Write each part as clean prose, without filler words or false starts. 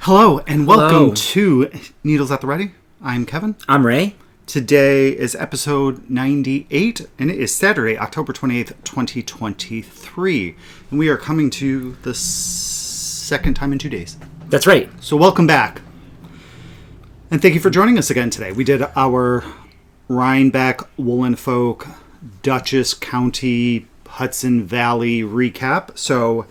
Hello and welcome Hello. to Needles at the Ready. I'm Kevin. I'm Ray. Today is episode 98 and it is Saturday, October 28th, 2023. And we are coming to the second time in 2 days. That's right. So welcome back. And thank you for joining us again today. We did our Rhinebeck, Wollenfolk, Dutchess County, Hudson Valley recap. So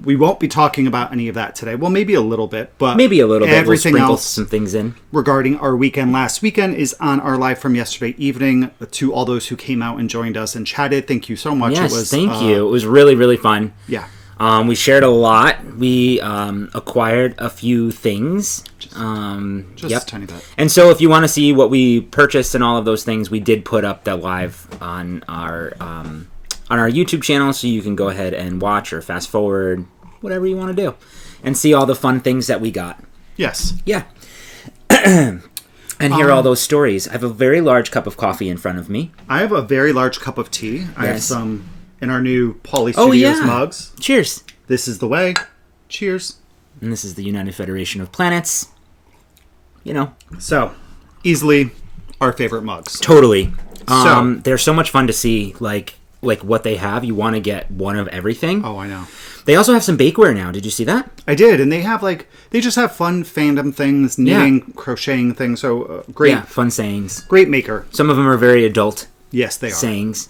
we won't be talking about any of that today. Well, maybe a little bit, but Maybe a little bit. everything We'll sprinkle else some things in. regarding our weekend last weekend is on our live from yesterday evening. To all those who came out and joined us and chatted, thank you so much. Yes, thank you. It was really, really fun. Yeah. We shared a lot. We acquired a few things. Just a tiny bit. And so if you want to see what we purchased and all of those things, we did put up that live on our YouTube channel, so you can go ahead and watch or fast forward, whatever you want to do, and see all the fun things that we got. Yes. Yeah. And hear all those stories. I have a very large cup of coffee in front of me. I have a very large cup of tea. I have Yes. some in our new Poly Studios mugs. Cheers. This is the way. Cheers. And this is the United Federation of Planets. You know. So, easily our favorite mugs. Totally. So- They're so much fun to see, like what they have. You want to get one of everything. Oh, I know. They also have some bakeware now. Did you see that? I did, and they have they just have fun fandom things, knitting, crocheting things. So great, Yeah, fun sayings. great maker. Some of them are very adult Yes, they are. sayings.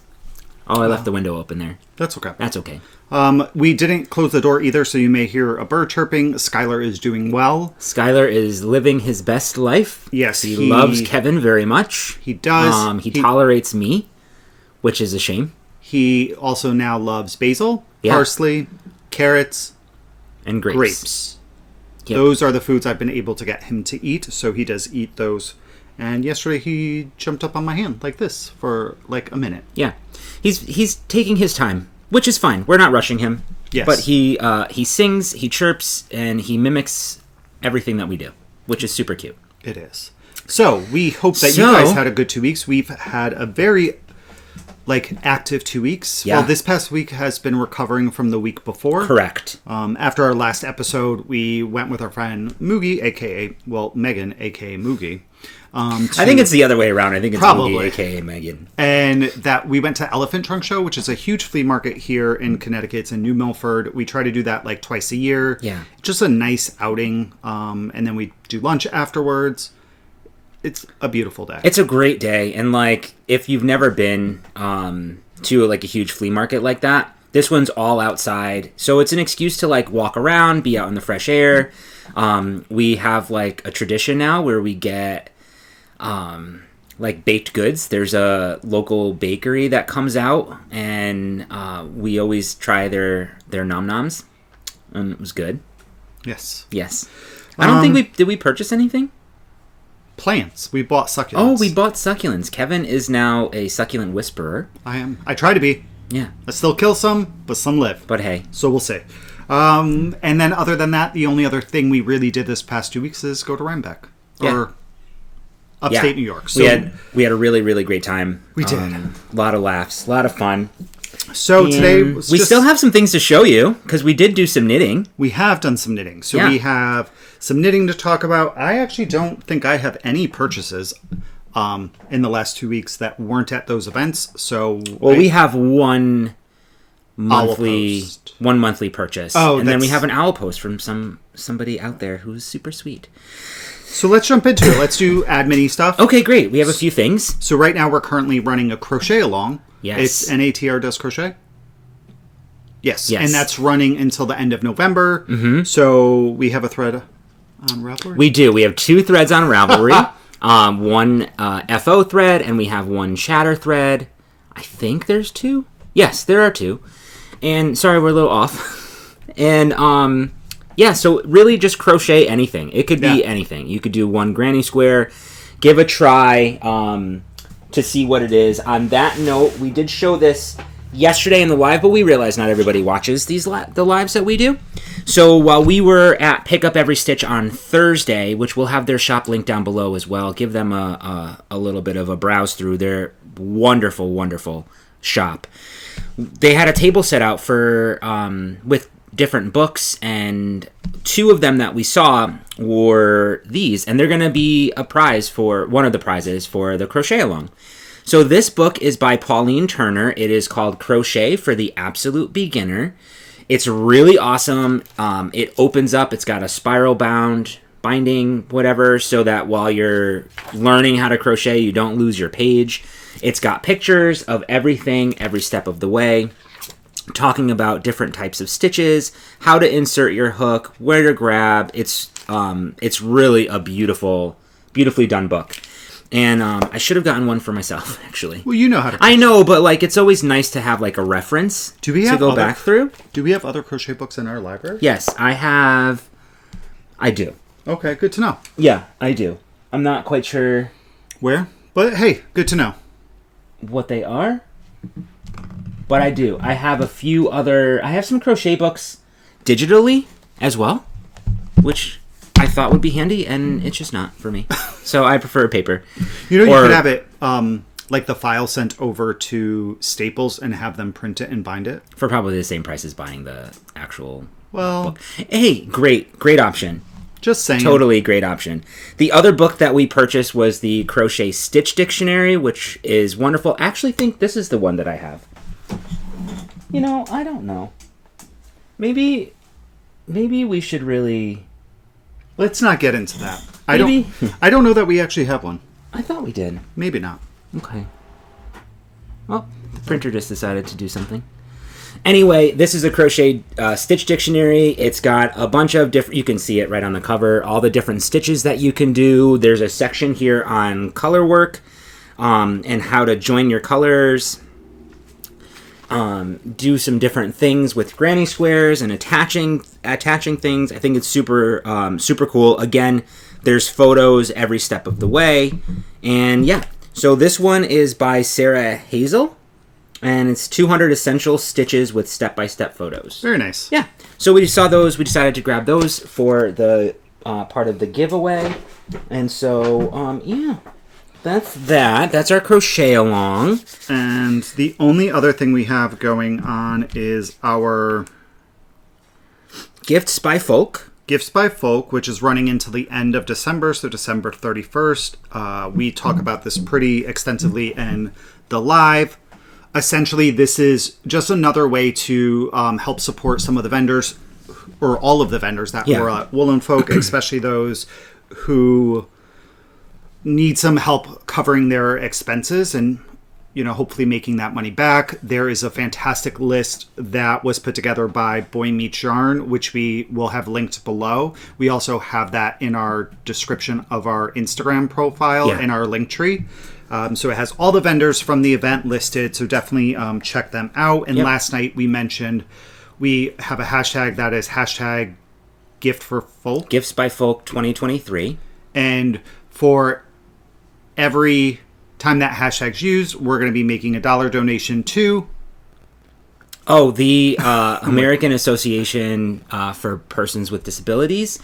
Oh, I left the window open there. That's okay. That's okay. We didn't close the door either, so you may hear a bird chirping. Skylar is doing well. Skylar is living his best life. Yes, he loves Kevin very much. He does. He tolerates me, which is a shame. He also now loves basil, Yeah. parsley, carrots, And grapes. Yep. Those are the foods I've been able to get him to eat, so he does eat those. And yesterday he jumped up on my hand like this for like a minute. Yeah, he's taking his time, which is fine. We're not rushing him. Yes. But he sings, he chirps, and he mimics everything that we do, which is super cute. It is. So we hope that you guys had a good 2 weeks. We've had a very active 2 weeks. Yeah. Well, this past week has been recovering from the week before. Correct. After our last episode, we went with our friend Moogie, Megan, aka Moogie. I think it's the other way around. I think it's Probably. Moogie, a.k.a. Megan. And that we went to Elephant Trunk Show, which is a huge flea market here in Connecticut. It's in New Milford. We try to do that twice a year. Yeah. Just a nice outing. And then we do lunch afterwards. It's a beautiful day. It's a great day, and if you've never been to a huge flea market like that, this one's all outside, so it's an excuse to walk around, be out in the fresh air. We have a tradition now where we get baked goods. There's a local bakery that comes out, and we always try their nom noms, and it was good. Yes. I don't think did we purchase anything? Plants. We bought succulents. Oh, we bought succulents. Kevin is now a succulent whisperer. I am. I try to be. Yeah. I still kill some, but some live. But hey. So we'll see. And then other than that, the only other thing we really did this past 2 weeks is go to Rhinebeck. Yeah. Or upstate New York. So we had a really, really great time. We did. A lot of laughs, a lot of fun. So today was we still have some things to show you because we did do some knitting. We have done some knitting. So Yeah. we have some knitting to talk about. I actually don't think I have any purchases in the last 2 weeks that weren't at those events. So we have one monthly post. purchase. Oh, and then we have an owl post from somebody out there who's super sweet. So let's jump into it. Let's do admin-y stuff. Okay, great. We have a few things. So right now we're currently running a crochet along. Yes. It's NATR Does Crochet. Yes. Yes. And that's running until the end of November. Mm-hmm. So we have a thread on Ravelry. We do. We have 2 threads on Ravelry. One FO thread, and we have one chatter thread. I think there's 2. Yes, there are 2. And sorry, we're a little off. And so really just crochet anything. It could be anything. You could do one granny square. Give a try to see what it is. On that note, we did show this yesterday in the live, but we realized not everybody watches the lives that we do. So while we were at Pick Up Every Stitch on Thursday, which we'll have their shop link down below as well, give them a little bit of a browse through their wonderful, wonderful shop. They had a table set out for with different books, and 2 of them that we saw were these, and they're going to be a prize for one of the prizes for the crochet along. So this book is by Pauline Turner. It is called Crochet for the Absolute Beginner. It's really awesome. It opens up. It's got a spiral bound binding, whatever, so that while you're learning how to crochet, you don't lose your page. It's got pictures of everything, every step of the way, talking about different types of stitches, how to insert your hook, where to grab. It's really a beautifully done book. And I should have gotten one for myself, actually. Well, you know how to crochet. I know, but like it's always nice to have like a reference to go back through. Do we have other crochet books in our library? Yes, I do. Okay, good to know. Yeah, I do. I'm not quite sure where, but hey, good to know what they are. But I do. I have I have some crochet books digitally as well, which I thought would be handy, and it's just not for me. So I prefer paper. You could have it, like the file sent over to Staples and have them print it and bind it. For probably the same price as buying the actual book. Hey, great option. Just saying. Totally great option. The other book that we purchased was the Crochet Stitch Dictionary, which is wonderful. I actually think this is the one that I have. I don't know. Maybe we should really... Let's not get into that. I don't know that we actually have one. I thought we did. Maybe not. Okay. Well, the printer just decided to do something. Anyway, this is a Crochet Stitch Dictionary. It's got a bunch of different... You can see it right on the cover. All the different stitches that you can do. There's a section here on color work and how to join your colors. Do some different things with granny squares and attaching things. I think it's super cool. Again, there's photos every step of the way. And yeah, so this one is by Sarah Hazel. And it's 200 essential stitches with step-by-step photos. Very nice. Yeah. So we saw those. We decided to grab those for the part of the giveaway. And so, yeah. That's that. That's our crochet along. And the only other thing we have going on is our... Gifts by Folk. Gifts by Folk, which is running until the end of December, so December 31st. We talk about this pretty extensively in the live. Essentially, this is just another way to help support some of the vendors, or all of the vendors that were at Woolen Folk, especially those who need some help covering their expenses and, hopefully making that money back. There is a fantastic list that was put together by Boy Meets Yarn, which we will have linked below. We also have that in our description of our Instagram profile in our link tree. So it has all the vendors from the event listed, so definitely check them out. And last night we mentioned we have a hashtag that is hashtag Gift for Folk. Gifts by Folk 2023. And for every time that hashtag's used, we're going to be making a $1 donation to... Oh, the American Association for Persons with Disabilities.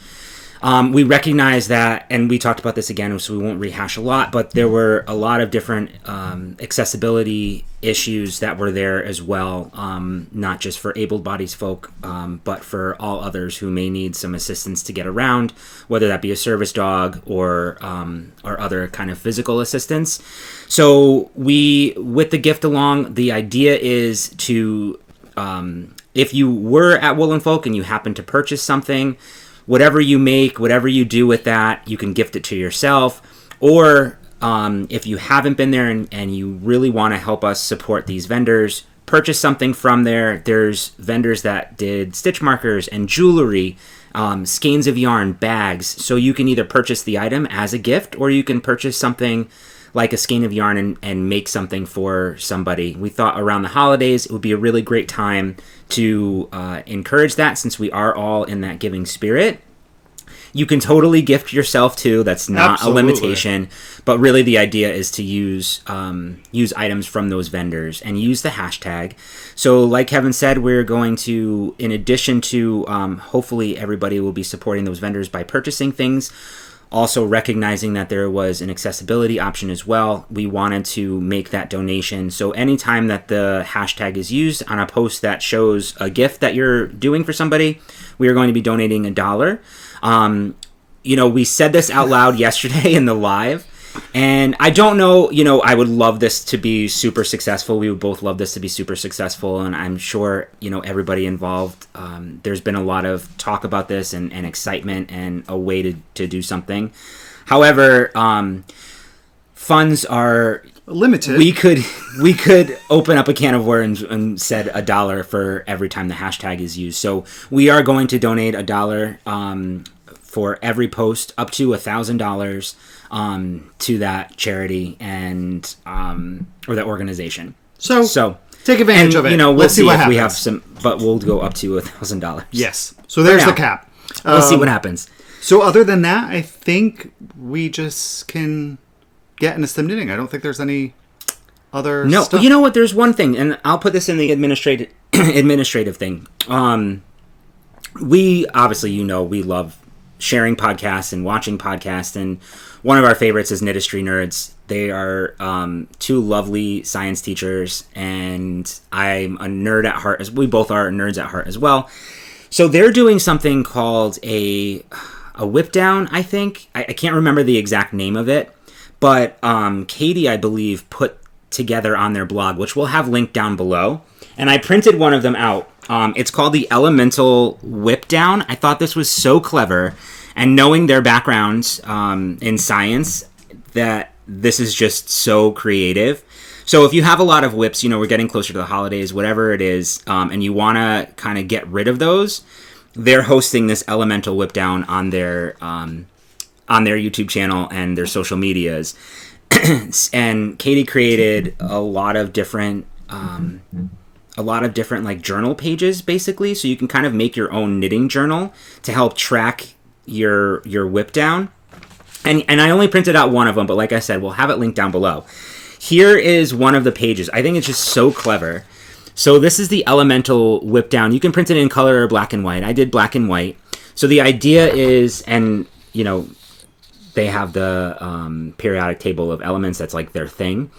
We recognize that, and we talked about this again, so we won't rehash a lot, but there were a lot of different accessibility issues that were there as well, not just for able-bodied folk, but for all others who may need some assistance to get around, whether that be a service dog or other kind of physical assistance. So with the gift along, the idea is to, if you were at Woolen Folk and you happen to purchase something, whatever you make, whatever you do with that, you can gift it to yourself. Or if you haven't been there and you really want to help us support these vendors, purchase something from there. There's vendors that did stitch markers and jewelry, skeins of yarn, bags. So you can either purchase the item as a gift, or you can purchase something like a skein of yarn and make something for somebody. We thought around the holidays it would be a really great time to encourage that, since we are all in that giving spirit. You can totally gift yourself too. That's not a limitation. But really the idea is to use items from those vendors and use the hashtag. So like Kevin said, we're going to, in addition to hopefully everybody will be supporting those vendors by purchasing things, Also recognizing that there was an accessibility option as well, we wanted to make that donation. So anytime that the hashtag is used on a post that shows a gift that you're doing for somebody, we are going to be donating $1. We said this out loud yesterday in the live, and I don't know, I would love this to be super successful. We would both love this to be super successful, and I'm sure, everybody involved, there's been a lot of talk about this and excitement and a way to do something. However, funds are limited. We could open up a can of worms and said $1 for every time the hashtag is used. So we are going to donate $1 for every post up to $1,000 to that charity and or that organization. So take advantage of it. We'll see if we have some, but we'll go up to $1,000. Yes. So there's the cap. Let's see what happens. So other than that, I think we just can get into some knitting. I don't think there's any other stuff. You know what? There's one thing, and I'll put this in the administrative thing. We obviously, we love sharing podcasts and watching podcasts, and one of our favorites is Knitistry Nerds. They are two lovely science teachers, and I'm a nerd at heart, as we both are nerds at heart as well. So they're doing something called a whip down, I think. I can't remember the exact name of it, but Katie, I believe, put together on their blog, which we'll have linked down below, and I printed one of them out. It's called the Elemental Whip Down. I thought this was so clever, and knowing their backgrounds in science, that this is just so creative. So if you have a lot of whips, we're getting closer to the holidays, whatever it is, and you want to kind of get rid of those, they're hosting this Elemental Whip Down on their YouTube channel and their social medias. And Katie created a lot of different like journal pages, basically, so you can kind of make your own knitting journal to help track your whip down. And I only printed out one of them, but like I said, we'll have it linked down below. Here is one of the pages. I think it's just so clever. So this is the Elemental Whip Down. You can print it in color or black and white. I did black and white. So the idea is, and they have the periodic table of elements. That's like their thing.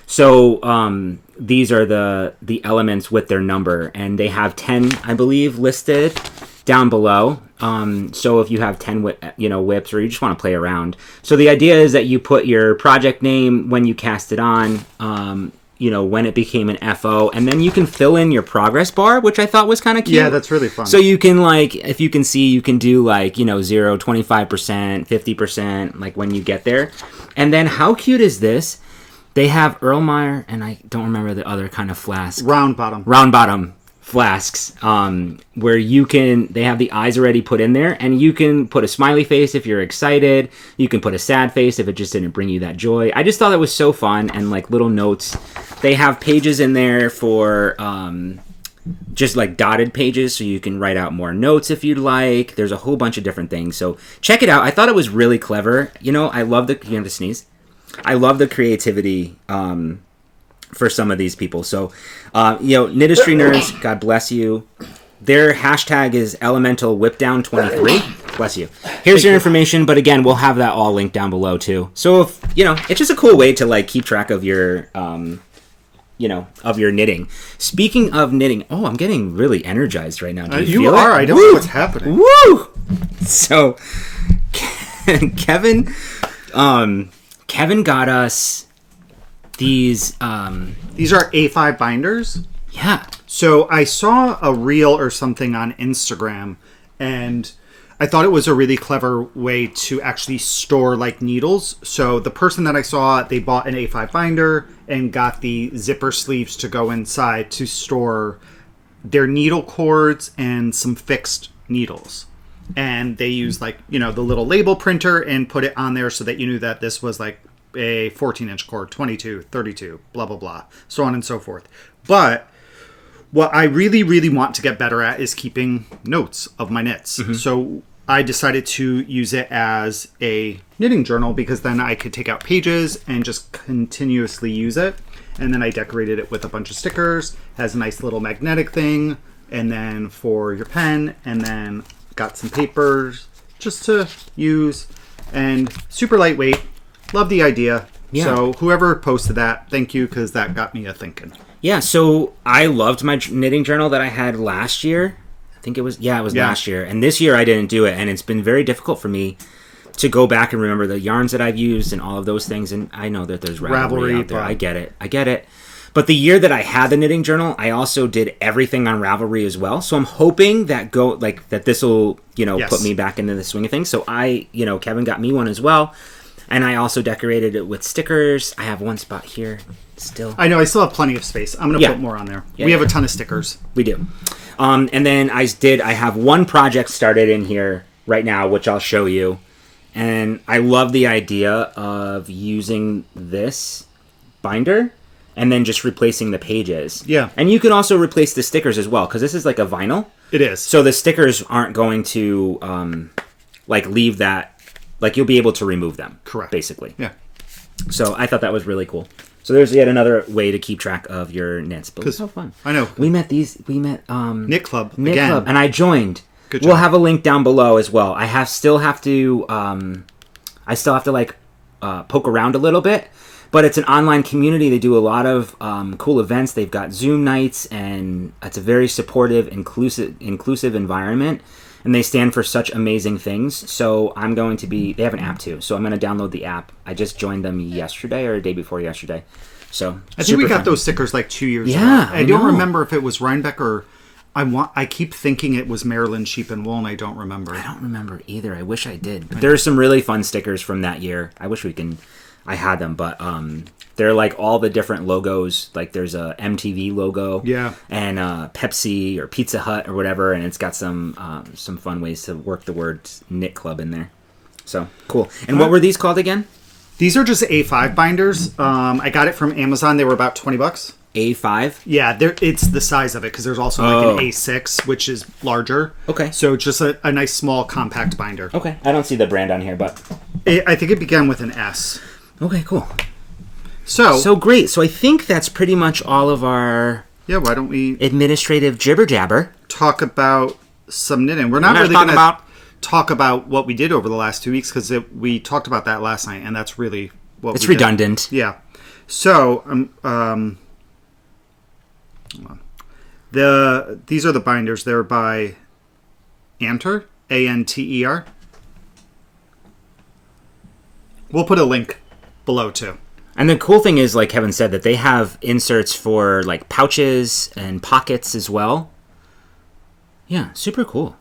So these are the elements with their number, and they have 10, I believe, listed down below. So if you have 10 whips, or you just want to play around. So the idea is that you put your project name when you cast it on, when it became an FO, and then you can fill in your progress bar, which I thought was kind of cute. Yeah, that's really fun. So you can, if you can see, you can do 0, 25%, 50%, like when you get there. And then how cute is this? They have Erlenmeyer, and I don't remember the other kind of flask. Round bottom flasks, where they have the eyes already put in there, and you can put a smiley face if you're excited. You can put a sad face if it just didn't bring you that joy. I just thought it was so fun, and little notes. They have pages in there for just dotted pages, so you can write out more notes if you'd like. There's a whole bunch of different things, so check it out. I thought it was really clever. I love the you have to sneeze. I love the creativity for some of these people. So, Knitistry Nerds, God bless you. Their hashtag is Elemental Whip Down 23. Bless you. Here's your information, but again, we'll have that all linked down below too. So if it's just a cool way to keep track of your of your knitting. Speaking of knitting, I'm getting really energized right now. Do you feel are. It? I don't know what's happening. Woo! So Kevin got us these are A5 binders. Yeah. So I saw a reel or something on Instagram, and I thought it was a really clever way to actually store needles. So the person that I saw, they bought an A5 binder and got the zipper sleeves to go inside to store their needle cords and some fixed needles. And they used the little label printer and put it on there so that you knew that this was a 14-inch cord, 22, 32, blah, blah, blah, so on and so forth. But what I really, really want to get better at is keeping notes of my knits. Mm-hmm. So I decided to use it as a knitting journal, because then I could take out pages and just continuously use it. And then I decorated it with a bunch of stickers, has a nice little magnetic thing, and then for your pen, and then got some papers just to use and super lightweight. Love the idea. Yeah. So whoever posted that, thank you, because that got me a thinking. Yeah, so I loved my knitting journal that I had last year. I think it was last year. And this year I didn't do it, and it's been very difficult for me to go back and remember the yarns that I've used and all of those things. And I know that there's Ravelry out there. I get it. But the year that I had the knitting journal, I also did everything on Ravelry as well. So I'm hoping that this will, put me back into the swing of things. So Kevin got me one as well. And I also decorated it with stickers. I have one spot here still. I know, I still have plenty of space. I'm going to put more on there. We have a ton of stickers. We do. And then I have one project started in here right now, which I'll show you. And I love the idea of using this binder and then just replacing the pages. Yeah. And you can also replace the stickers as well, because this is like a vinyl. It is. So the stickers aren't going to leave that. Like, you'll be able to remove them. Correct. Basically. Yeah. So I thought that was really cool. So there's yet another way to keep track of your knits. But it was so fun. I know. We met Knit Club. Knit again. Club, and I joined. Good job. We'll have a link down below as well. I still have to poke around a little bit, but it's an online community. They do a lot of cool events. They've got Zoom nights, and it's a very supportive, inclusive environment. And they stand for such amazing things. So they have an app too. So I'm going to download the app. I just joined them yesterday or the day before yesterday. So I think we got those stickers like 2 years ago. I don't remember if it was Rhinebeck or I keep thinking it was Maryland Sheep and Wool, and I don't remember. I don't remember either. I wish I did. But there are some really fun stickers from that year. I wish I had them, but they're like all the different logos. Like there's a MTV logo, and Pepsi or Pizza Hut or whatever, and it's got some fun ways to work the word Knit Club in there. So cool. And what were these called again? These are just A5 binders. I got it from Amazon. They were about $20. A5? Yeah, it's the size of it, because there's also like an A6, which is larger. Okay. So just a nice small compact binder. Okay. I don't see the brand on here, but I think it began with an S. Okay, cool. So great. So I think that's pretty much all of our why don't we administrative jibber jabber. Talk about some knitting. We're not really going to talk about what we did over the last 2 weeks, because we talked about that last night, and that's really what it's redundant. Yeah. So hold on. These are the binders. They're by Anter, Anter. We'll put a link below too. And the cool thing is, like Kevin said, that they have inserts for like pouches and pockets as well. Yeah, super cool.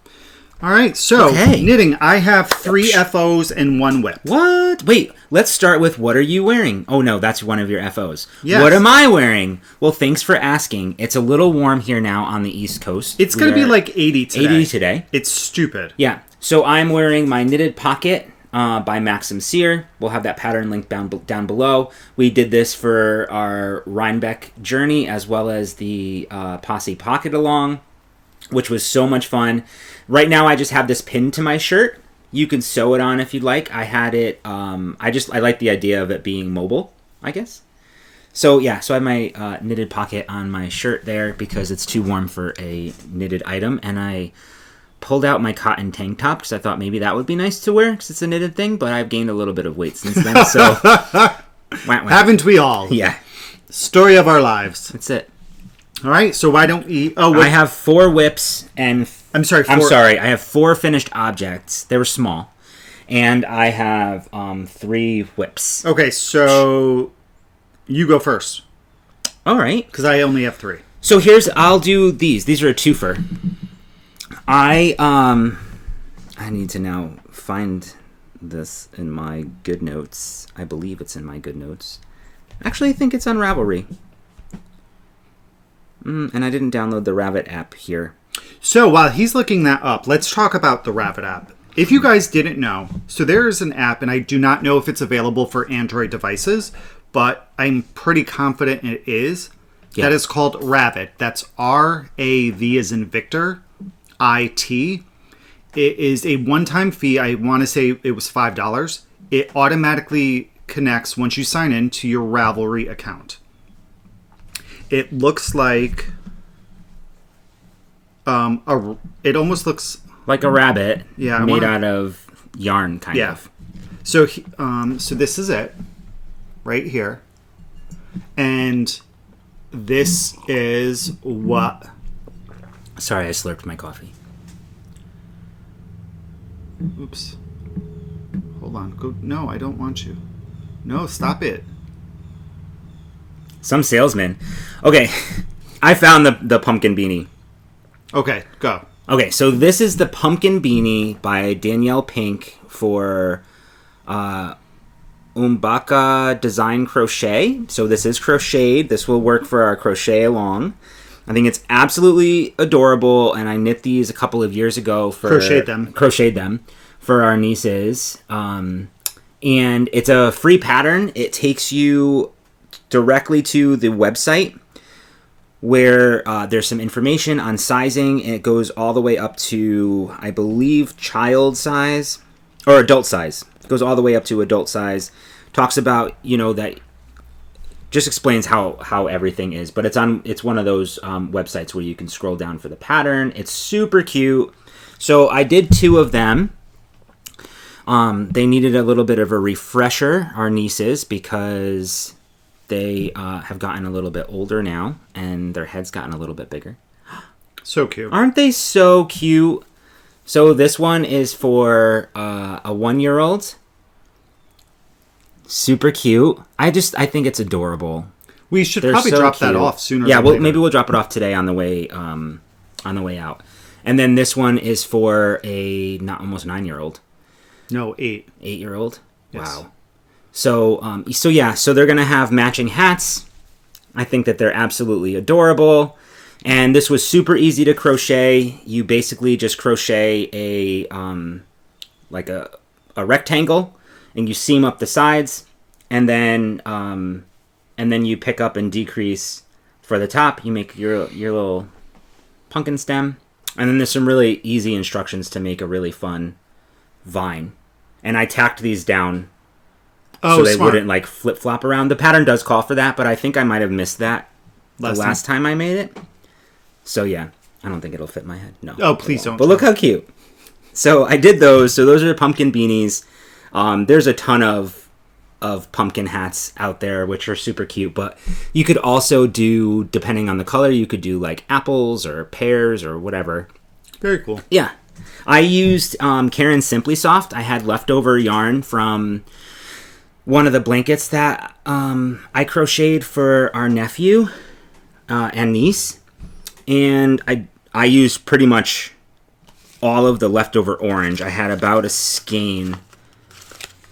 All right, so knitting. I have 3 FOs and 1 whip. What? Wait, let's start with what are you wearing? Oh no, that's one of your FOs. Yes. What am I wearing? Well, thanks for asking. It's a little warm here now on the East Coast. It's going to be like 80 today. 80 today. It's stupid. Yeah. So I'm wearing my knitted pocket by Maxim Sear. We'll have that pattern link down below. We did this for our Rhinebeck journey, as well as the Posse Pocket Along, which was so much fun. Right now I just have this pinned to my shirt. You can sew it on if you'd like. I had it, I like the idea of it being mobile, I guess. So yeah, so I have my knitted pocket on my shirt there because it's too warm for a knitted item. And I pulled out my cotton tank top because I thought maybe that would be nice to wear because it's a knitted thing, but I've gained a little bit of weight since then. So haven't we all? Yeah. Story of our lives. That's it. All right, so why don't we... I have 4 whips and... I'm sorry, I have 4 finished objects. They were small. And I have 3 whips. Okay, so you go first. All right. Because I only have 3. So I'll do these. These are a twofer. I need to now find this in my good notes. I believe it's in my good notes. Actually, I think it's on Ravelry. And I didn't download the Rabbit app here. So while he's looking that up, let's talk about the Rabbit app. If you guys didn't know, so there is an app, and I do not know if it's available for Android devices, but I'm pretty confident it is. Yeah. That is called Rabbit. That's R-A-V as in Victor, I-T. It is a one-time fee. I want to say it was $5. It automatically connects once you sign in to your Ravelry account. It looks like it almost looks like a rabbit, yeah, made out of yarn, kind of. So this is it, right here, and this is what. Sorry, I slurped my coffee. Oops. Hold on. Go. No, I don't want you. No, stop it. Some salesman. Okay, I found the pumpkin beanie. Okay, go. Okay, so this is the pumpkin beanie by Danielle Pink for Umbaka Design Crochet. So this is crocheted. This will work for our crochet along. I think it's absolutely adorable, and I knit these a couple of years ago for crocheted them for our nieces. And it's a free pattern. It takes you directly to the website where there's some information on sizing, and it goes all the way up to, I believe, child size or adult size. It goes all the way up to adult size. Talks about, that just explains how everything is, but it's one of those websites where you can scroll down for the pattern. It's super cute. So I did 2 of them. They needed a little bit of a refresher, our nieces, because they have gotten a little bit older now, and their head's gotten a little bit bigger. So cute. Aren't they so cute? So this one is for a 1-year-old. Super cute. I think it's adorable. We should probably drop that off sooner. Yeah, maybe we'll drop it off today on the way out. And then this one is for a not almost 9-year-old. No, 8. 8-year-old. Yes. Wow. So they're gonna have matching hats. I think that they're absolutely adorable. And this was super easy to crochet. You basically just crochet a rectangle, and you seam up the sides, and then you pick up and decrease for the top. You make your little pumpkin stem, and then there's some really easy instructions to make a really fun vine. And I tacked these down so they wouldn't like flip flop around. The pattern does call for that, but I think I might have missed that the last time I made it. So yeah, I don't think it'll fit my head. No. Oh, please don't. But look how cute. So I did those. So those are pumpkin beanies. There's a ton of pumpkin hats out there, which are super cute. But you could also do, depending on the color, you could do like apples or pears or whatever. Very cool. Yeah. I used Karen's Simply Soft. I had leftover yarn from one of the blankets that I crocheted for our nephew and niece. And I used pretty much all of the leftover orange. I had about a skein,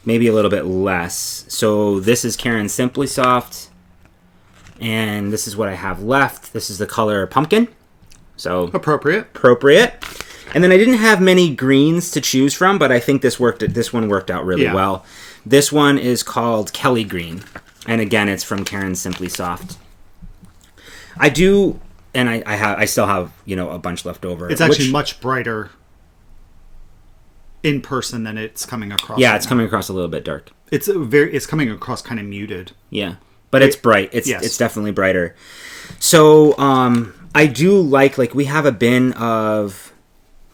maybe a little bit less. So this is Karen's Simply Soft, and this is what I have left. This is the color pumpkin. So appropriate. And then I didn't have many greens to choose from, but I think this one worked out really well. This one is called Kelly Green, and again, it's from Karen's Simply Soft. I do. And I still have, a bunch left over. It's actually much brighter in person than it's coming across. Yeah, it's coming across a little bit dark. It's coming across kind of muted. Yeah, but it's bright. It's definitely brighter. So I do like we have a bin of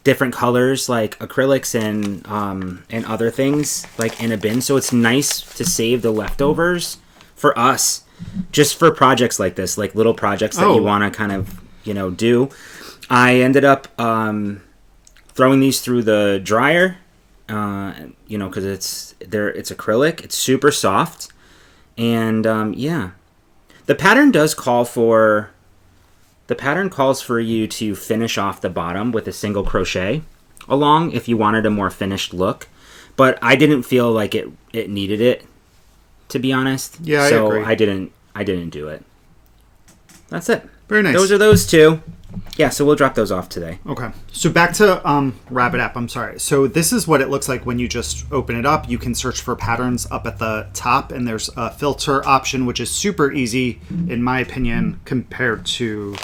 different colors like acrylics and other things like in a bin. So it's nice to save the leftovers for us. Just for projects like this, like little projects that you want to kind of, do. I ended up throwing these through the dryer, because it's acrylic. It's super soft. And, the pattern calls for you to finish off the bottom with a single crochet along if you wanted a more finished look. But I didn't feel like it needed it, to be honest. Yeah, so I agree. I didn't do it. That's it. Very nice. Those are those 2. Yeah, so we'll drop those off today. Okay. So back to Rabbit App. I'm sorry. So this is what it looks like when you just open it up. You can search for patterns up at the top, and there's a filter option, which is super easy, in my opinion, compared to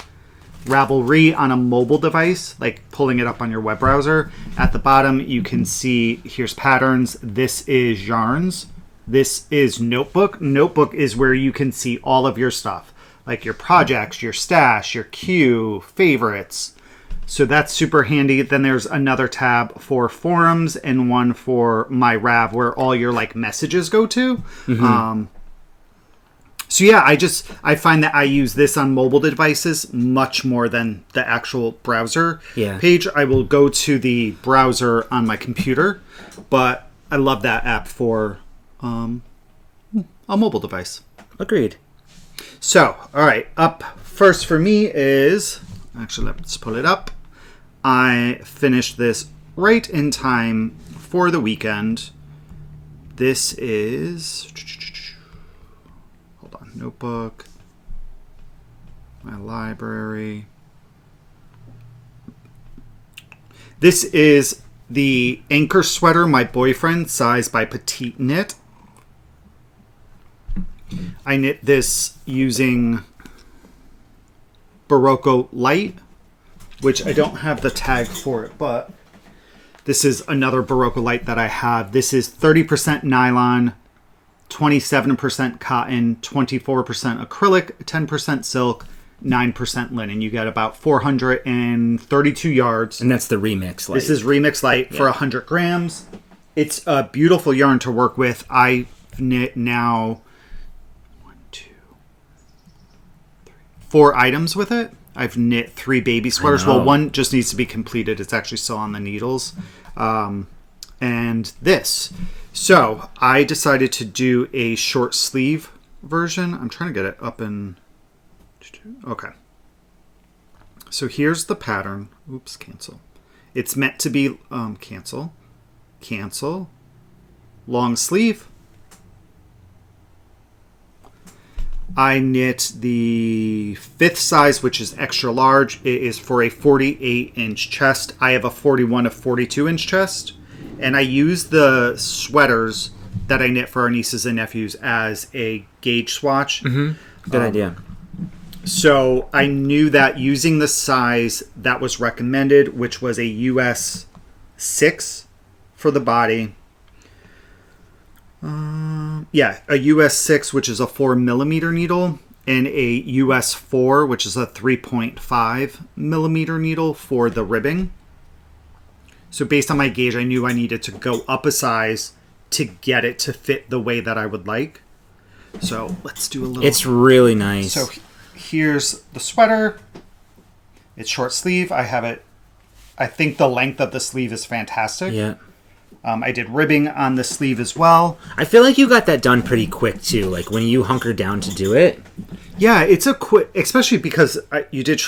Ravelry on a mobile device, like pulling it up on your web browser. At the bottom, you can see here's patterns. This is yarns. This is Notebook. Notebook is where you can see all of your stuff, like your projects, your stash, your queue, favorites. So that's super handy. Then there's another tab for forums and one for my Rav where all your like messages go to. So yeah, I find that I use this on mobile devices much more than the actual browser page. I will go to the browser on my computer, but I love that app for a mobile device. Agreed. So, all right, up first for me is, actually let's pull it up. I finished this right in time for the weekend. This is... Hold on. Notebook. My library. This is the Anchor Sweater My Boyfriend size by Petite Knit. I knit this using Barocco Light, which I don't have the tag for it, but this is another Barocco Light that I have. This is 30% nylon, 27% cotton, 24% acrylic, 10% silk, 9% linen. You get about 432 yards. And that's the Remix Light. This is Remix Light for 100 grams. It's a beautiful yarn to work with. I knit now 4 items with it. I've knit 3 baby sweaters. Well, one just needs to be completed. It's actually still on the needles. And this. So I decided to do a short sleeve version. I'm trying to get it up in... Okay. So here's the pattern. Oops, cancel. It's meant to be... cancel. Cancel. Long sleeve. I knit the 5th size, which is extra large. It is for a 48-inch chest. I have a 41 to 42-inch chest. And I use the sweaters that I knit for our nieces and nephews as a gauge swatch. Mm-hmm. Good idea. So I knew that using the size that was recommended, which was a US 6 for the body. A US 6, which is a 4mm needle, and a US 4, which is a 3.5mm needle for the ribbing. So based on my gauge, I knew I needed to go up a size to get it to fit the way that I would like. So let's do a little... It's really nice. So here's the sweater. It's short sleeve. I have it... I think the length of the sleeve is fantastic. Yeah. I did ribbing on the sleeve as well. I feel like you got that done pretty quick, too. Like, when you hunker down to do it. Yeah, it's a quick... Especially because you did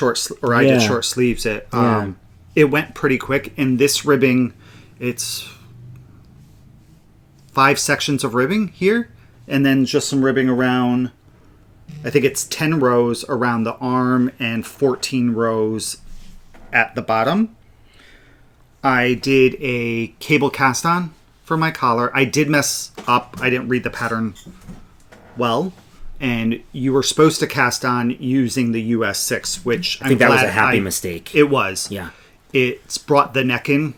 I did short sleeves. It went pretty quick. In this ribbing, it's 5 sections of ribbing here. And then just some ribbing around... I think it's 10 rows around the arm and 14 rows at the bottom. I did a cable cast on for my collar. I did mess up. I didn't read the pattern well. And you were supposed to cast on using the US 6, which I think that was a happy mistake. It was. Yeah. It's brought the neck in,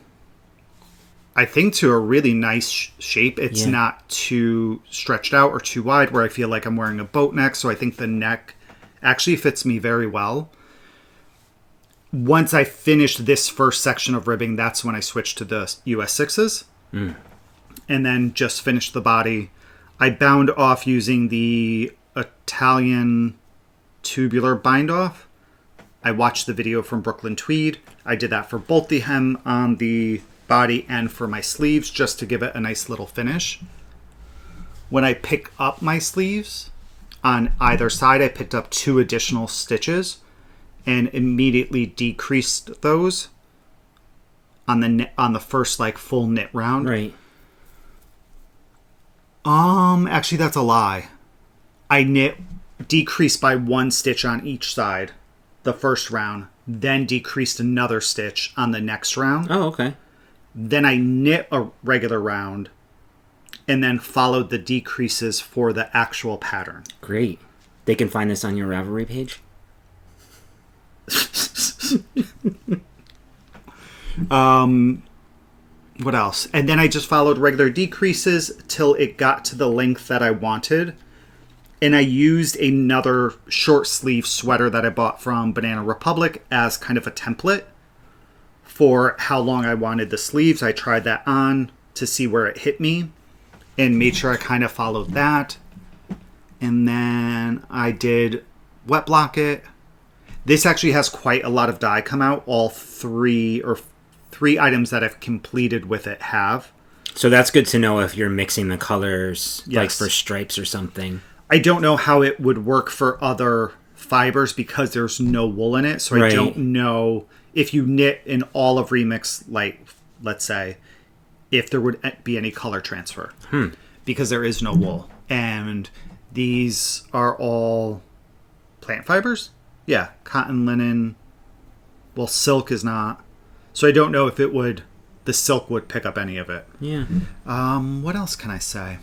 I think, to a really nice shape. It's not too stretched out or too wide where I feel like I'm wearing a boat neck. So I think the neck actually fits me very well. Once I finished this first section of ribbing, that's when I switched to the US 6s. And then just finished the body. I bound off using the Italian tubular bind off. I watched the video from Brooklyn Tweed. I did that for both the hem on the body and for my sleeves just to give it a nice little finish. When I pick up my sleeves on either side, I picked up 2 additional stitches and immediately decreased those on the first like full knit round. Right. Actually that's a lie. I decreased by 1 stitch on each side the first round, then decreased another stitch on the next round. Oh, okay. Then I knit a regular round and then followed the decreases for the actual pattern. Great. They can find this on your Ravelry page? What else? And then I just followed regular decreases till it got to the length that I wanted. And I used another short sleeve sweater that I bought from Banana Republic as kind of a template for how long I wanted the sleeves. I tried that on to see where it hit me and made sure I kind of followed that. And then I did wet block it. This actually has quite a lot of dye come out. All three items that I've completed with it have. So that's good to know if you're mixing the colors, Yes. like for stripes or something. I don't know how it would work for other fibers because there's no wool in it. So I don't know if you knit in all of Remix, like, let's say, if there would be any color transfer. Because there is no wool. And these are all plant fibers. Yeah, cotton, linen. Well, silk is not. So I don't know if the silk would pick up any of it. Yeah. What else can I say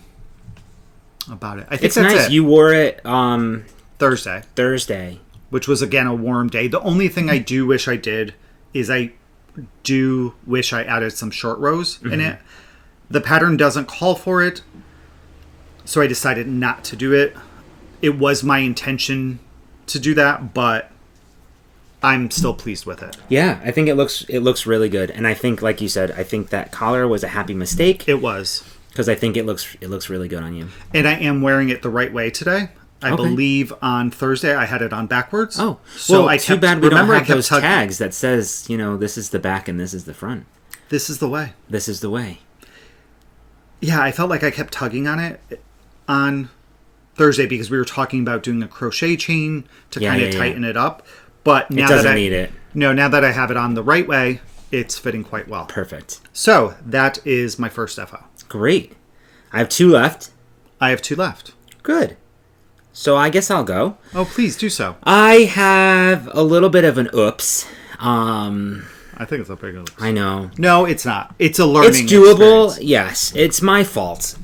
about it? I think It's that's nice. it. You wore it Thursday. Which was, again, a warm day. The only thing I do wish I did is I do wish I added some short rows in it. The pattern doesn't call for it, so I decided not to do it. It was my intention to do that, but I'm still pleased with it. Yeah, I think it looks really good, and I think, like you said, I think that collar was a happy mistake. It was, because I think it looks really good on you. And I am wearing it the right way today. I believe on Thursday I had it on backwards. Oh, so well, too bad we don't have those tugging. tags that says, this is the back and this is the front. This is the way. This is the way. Yeah, I felt like I kept tugging on it on Thursday because we were talking about doing a crochet chain to kind of tighten it up. But now it doesn't need it. No, now that I have it on the right way, it's fitting quite well. Perfect. So that is my first FO. Great. I have 2 left. I have 2 left. Good. So I guess I'll go. Oh, please do so. I have a little bit of an oops. I think it's a big oops. I know. No, it's not. It's a learning It's doable. experience. Yes, it's my fault.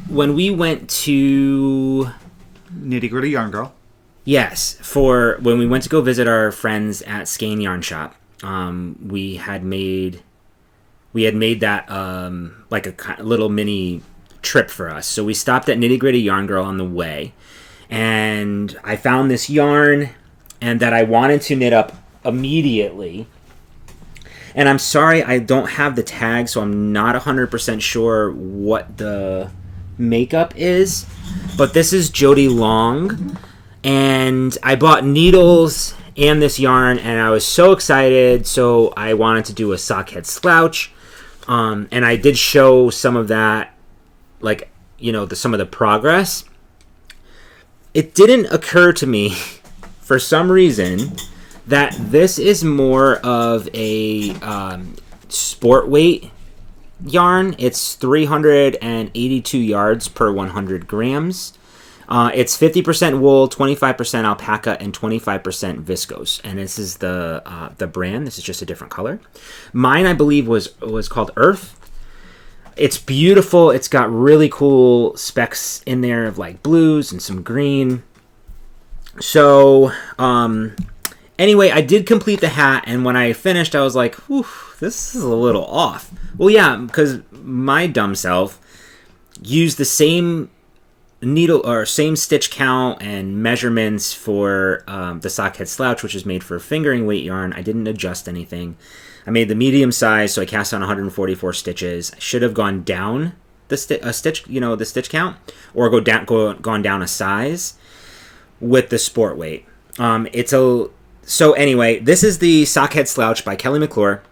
When we went to Nitty Gritty Yarn Girl. Yes, when we went to go visit our friends at Skein Yarn Shop, we had made that like a little mini trip for us. So we stopped at Nitty Gritty Yarn Girl on the way, and I found this yarn and that I wanted to knit up immediately. And I'm sorry I don't have the tag, so I'm not 100% sure what the makeup is, but this is Jody Long. And I bought needles and this yarn, and I was so excited, so I wanted to do a sockhead slouch. And I did show some of that, like, some of the progress. It didn't occur to me, for some reason, that this is more of a sport weight yarn. It's 382 yards per 100 grams. It's 50% wool, 25% alpaca, and 25% viscose. And this is the brand. This is just a different color. Mine, I believe, was called Earth. It's beautiful. It's got really cool specks in there of like blues and some green. So, anyway, I did complete the hat, and when I finished, I was like, whew, this is a little off. Well, yeah, because my dumb self used the same needle or same stitch count and measurements for the sockhead slouch, which is made for fingering weight yarn. I didn't adjust anything. I made the medium size, so I cast on 144 stitches. I should have gone down the stitch, the stitch count, or gone down a size with the sport weight. So anyway, this is the sockhead slouch by Kelly McClure.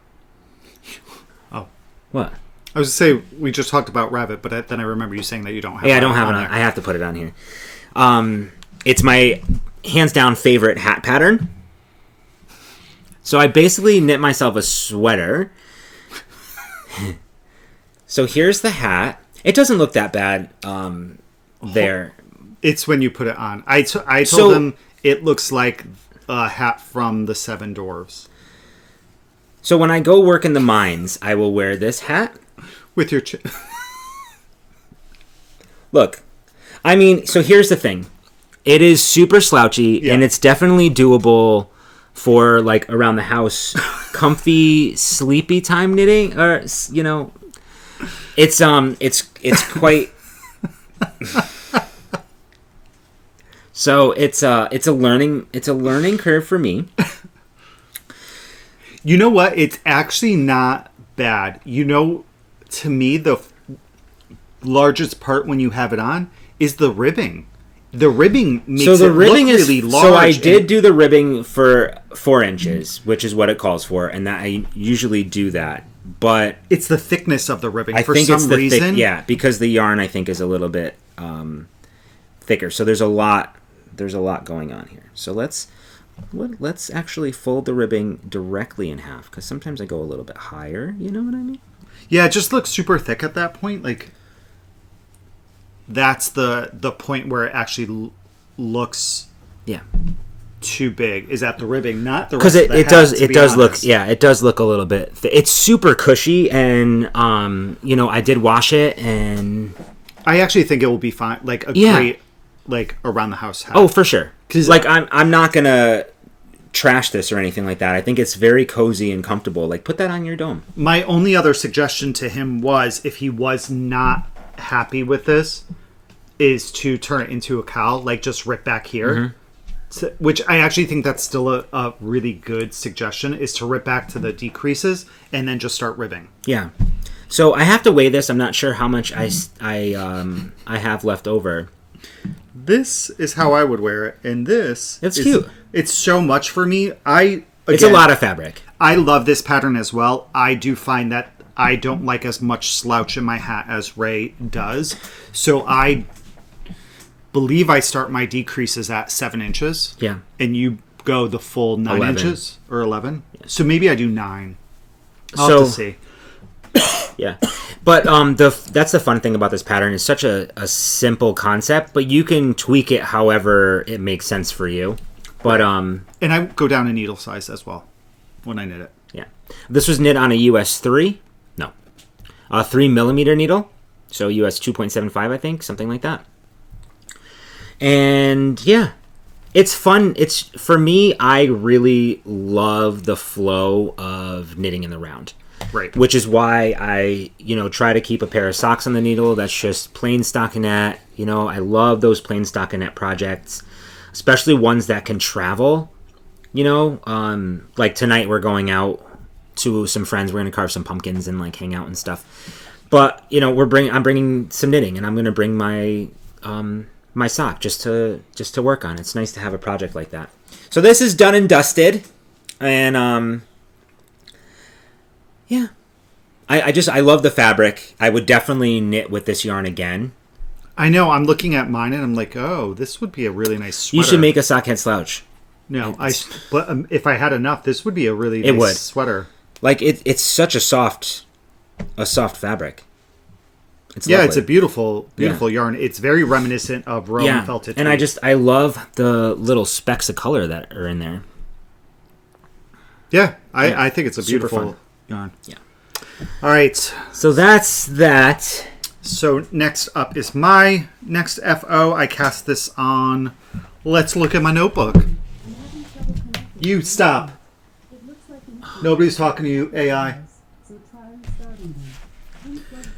Oh, what? I was going to say, we just talked about Rabbit, but then I remember you saying that you don't have it. Yeah, I don't have it on. I have to put it on here. It's my hands down favorite hat pattern. So I basically knit myself a sweater. So here's the hat. It doesn't look that bad there. It's when you put it on. I told them it looks like a hat from the Seven Dwarves. So when I go work in the mines, I will wear this hat. With your Look, I mean, so here's the thing. It is super slouchy, and it's definitely doable for, like, around the house, comfy, sleepy time knitting, or, it's quite... So it's a learning curve for me. You know what? It's actually not bad. To me, the largest part when you have it on is the ribbing. The ribbing makes it look really large. So I did do the ribbing for 4 inches, which is what it calls for, and that I usually do that. But it's the thickness of the ribbing. For some reason, because the yarn I think is a little bit thicker. So there's a lot going on here. So let's actually fold the ribbing directly in half, because sometimes I go a little bit higher. You know what I mean? Yeah, it just looks super thick at that point. Like, that's the point where it actually looks too big. Is at the ribbing, not the rest of the hat, it does look a little bit it's super cushy, and I did wash it, and I actually think it will be fine, like a great like around the house hat. Oh, for sure. Because I'm not gonna trash this or anything like that. I think it's very cozy and comfortable. Like, put that on your dome. My only other suggestion to him was, if he was not happy with this, is to turn it into a cowl, like just rip back here. So, which I actually think that's still a really good suggestion, is to rip back to the decreases and then just start ribbing. Yeah. So I have to weigh this. I'm not sure how much I have left over. This is how I would wear it, and it's cute. It's so much for me. It's a lot of fabric. I love this pattern as well. I do find that I don't like as much slouch in my hat as Ray does. So I believe I start my decreases at 7 inches. Yeah. And you go the full 9 inches or 11. Yeah. So maybe I do 9. I'll have to see. Yeah. But that's the fun thing about this pattern. It's such a simple concept, but you can tweak it however it makes sense for you. But and I go down a needle size as well when I knit it. Yeah. This was knit on a US 3. No. A 3mm needle. So US 2.75, I think, something like that. And yeah, it's fun. For me, I really love the flow of knitting in the round. Right. Which is why I, try to keep a pair of socks on the needle that's just plain stockinette. I love those plain stockinette projects, especially ones that can travel. Like tonight we're going out to some friends. We're going to carve some pumpkins and like hang out and stuff. But, I'm bringing some knitting, and I'm going to bring my my sock just to work on. It's nice to have a project like that. So this is done and dusted, and yeah, I love the fabric. I would definitely knit with this yarn again. I know. I'm looking at mine and I'm like, oh, this would be a really nice sweater. You should make a sock head slouch. No, but if I had enough, this would be a really nice sweater. Like it's such a soft fabric. It's lovely. It's a beautiful yarn. It's very reminiscent of Rowan felted. And I love the little specks of color that are in there. Yeah, I think it's a beautiful yarn. Yeah. All right. So that's that. So next up is my next FO. I cast this on. Let's look at my notebook. You stop. Nobody's talking to you, AI.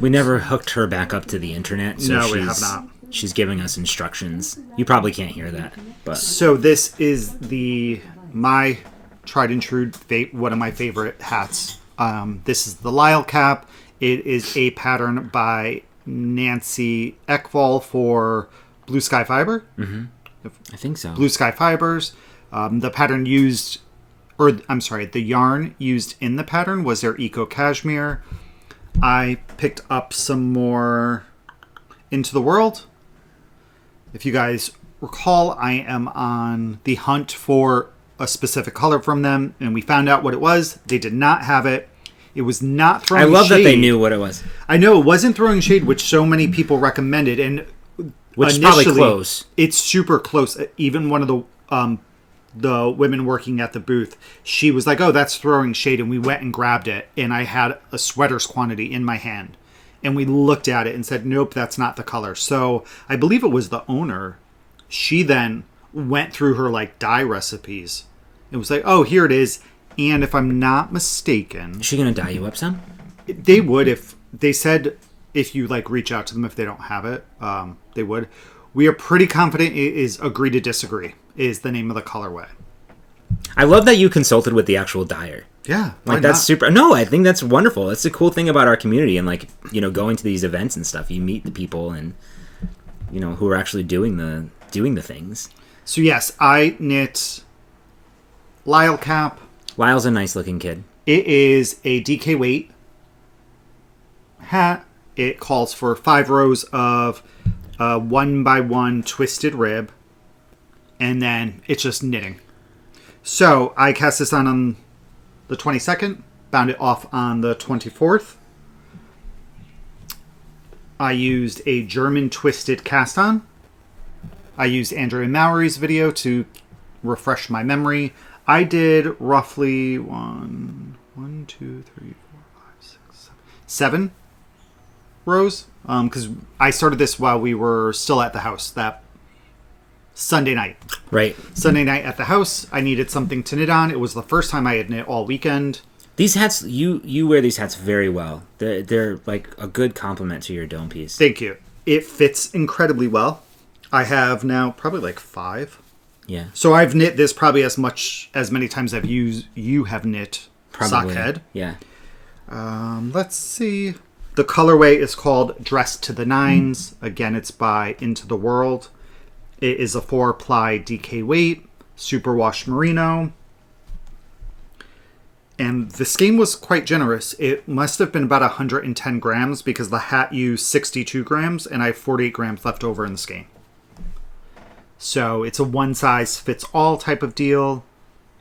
We never hooked her back up to the internet. So no, we have not. She's giving us instructions. You probably can't hear that. But so this is my tried and true, one of my favorite hats. This is the Lyle cap. It is a pattern by Nancy Ekval for Blue Sky Fiber. Mm-hmm. I think so. Blue Sky Fibers. The pattern used, the yarn used in the pattern was their Eco Cashmere. I picked up some more Into the World. If you guys recall, I am on the hunt for a specific color from them, and we found out what it was. They did not have it. It was not throwing shade. I love that they knew what it was. I know it wasn't throwing shade, which so many people recommended, and which is probably close. It's super close. Even one of the women working at the booth, she was like, "Oh, that's throwing shade," and we went and grabbed it, and I had a sweater's quantity in my hand, and we looked at it and said, "Nope, that's not the color." So I believe it was the owner. She then went through her dye recipes. It was like, "Oh, here it is." And if I'm not mistaken, is she gonna dye you up some? They would. If they said if you reach out to them if they don't have it, they would. We are pretty confident it is Agree to Disagree is the name of the colorway. I love that you consulted with the actual dyer. Yeah. Like, that's super. No, I think that's wonderful. That's the cool thing about our community. And, like, you know, going to these events and stuff, you meet the people and, you know, who are actually doing the things. So, yes, I knit Lyle cap. Lyle's a nice looking kid. It is a DK weight hat. It calls for 5 rows of 1x1 twisted rib. And then it's just knitting. So I cast this on the 22nd. Bound it off on the 24th. I used a German twisted cast on. I used Andrew and Mallory's video to refresh my memory. I did roughly 7 rows. Because I started this while we were still at the house that Sunday night. Right. Sunday night at the house. I needed something to knit on. It was the first time I had knit all weekend. These hats, you wear these hats very well. They're like a good compliment to your dome piece. Thank you. It fits incredibly well. I have now probably like 5. Yeah. So I've knit this probably as many times as you have knit Probably. Sockhead. Yeah. Let's see. The colorway is called Dressed to the Nines. Again, it's by Into the World. It is a 4-ply DK weight, superwash merino. And the skein was quite generous. It must have been about 110 grams because the hat used 62 grams and I have 48 grams left over in the skein. So it's a one-size-fits-all type of deal.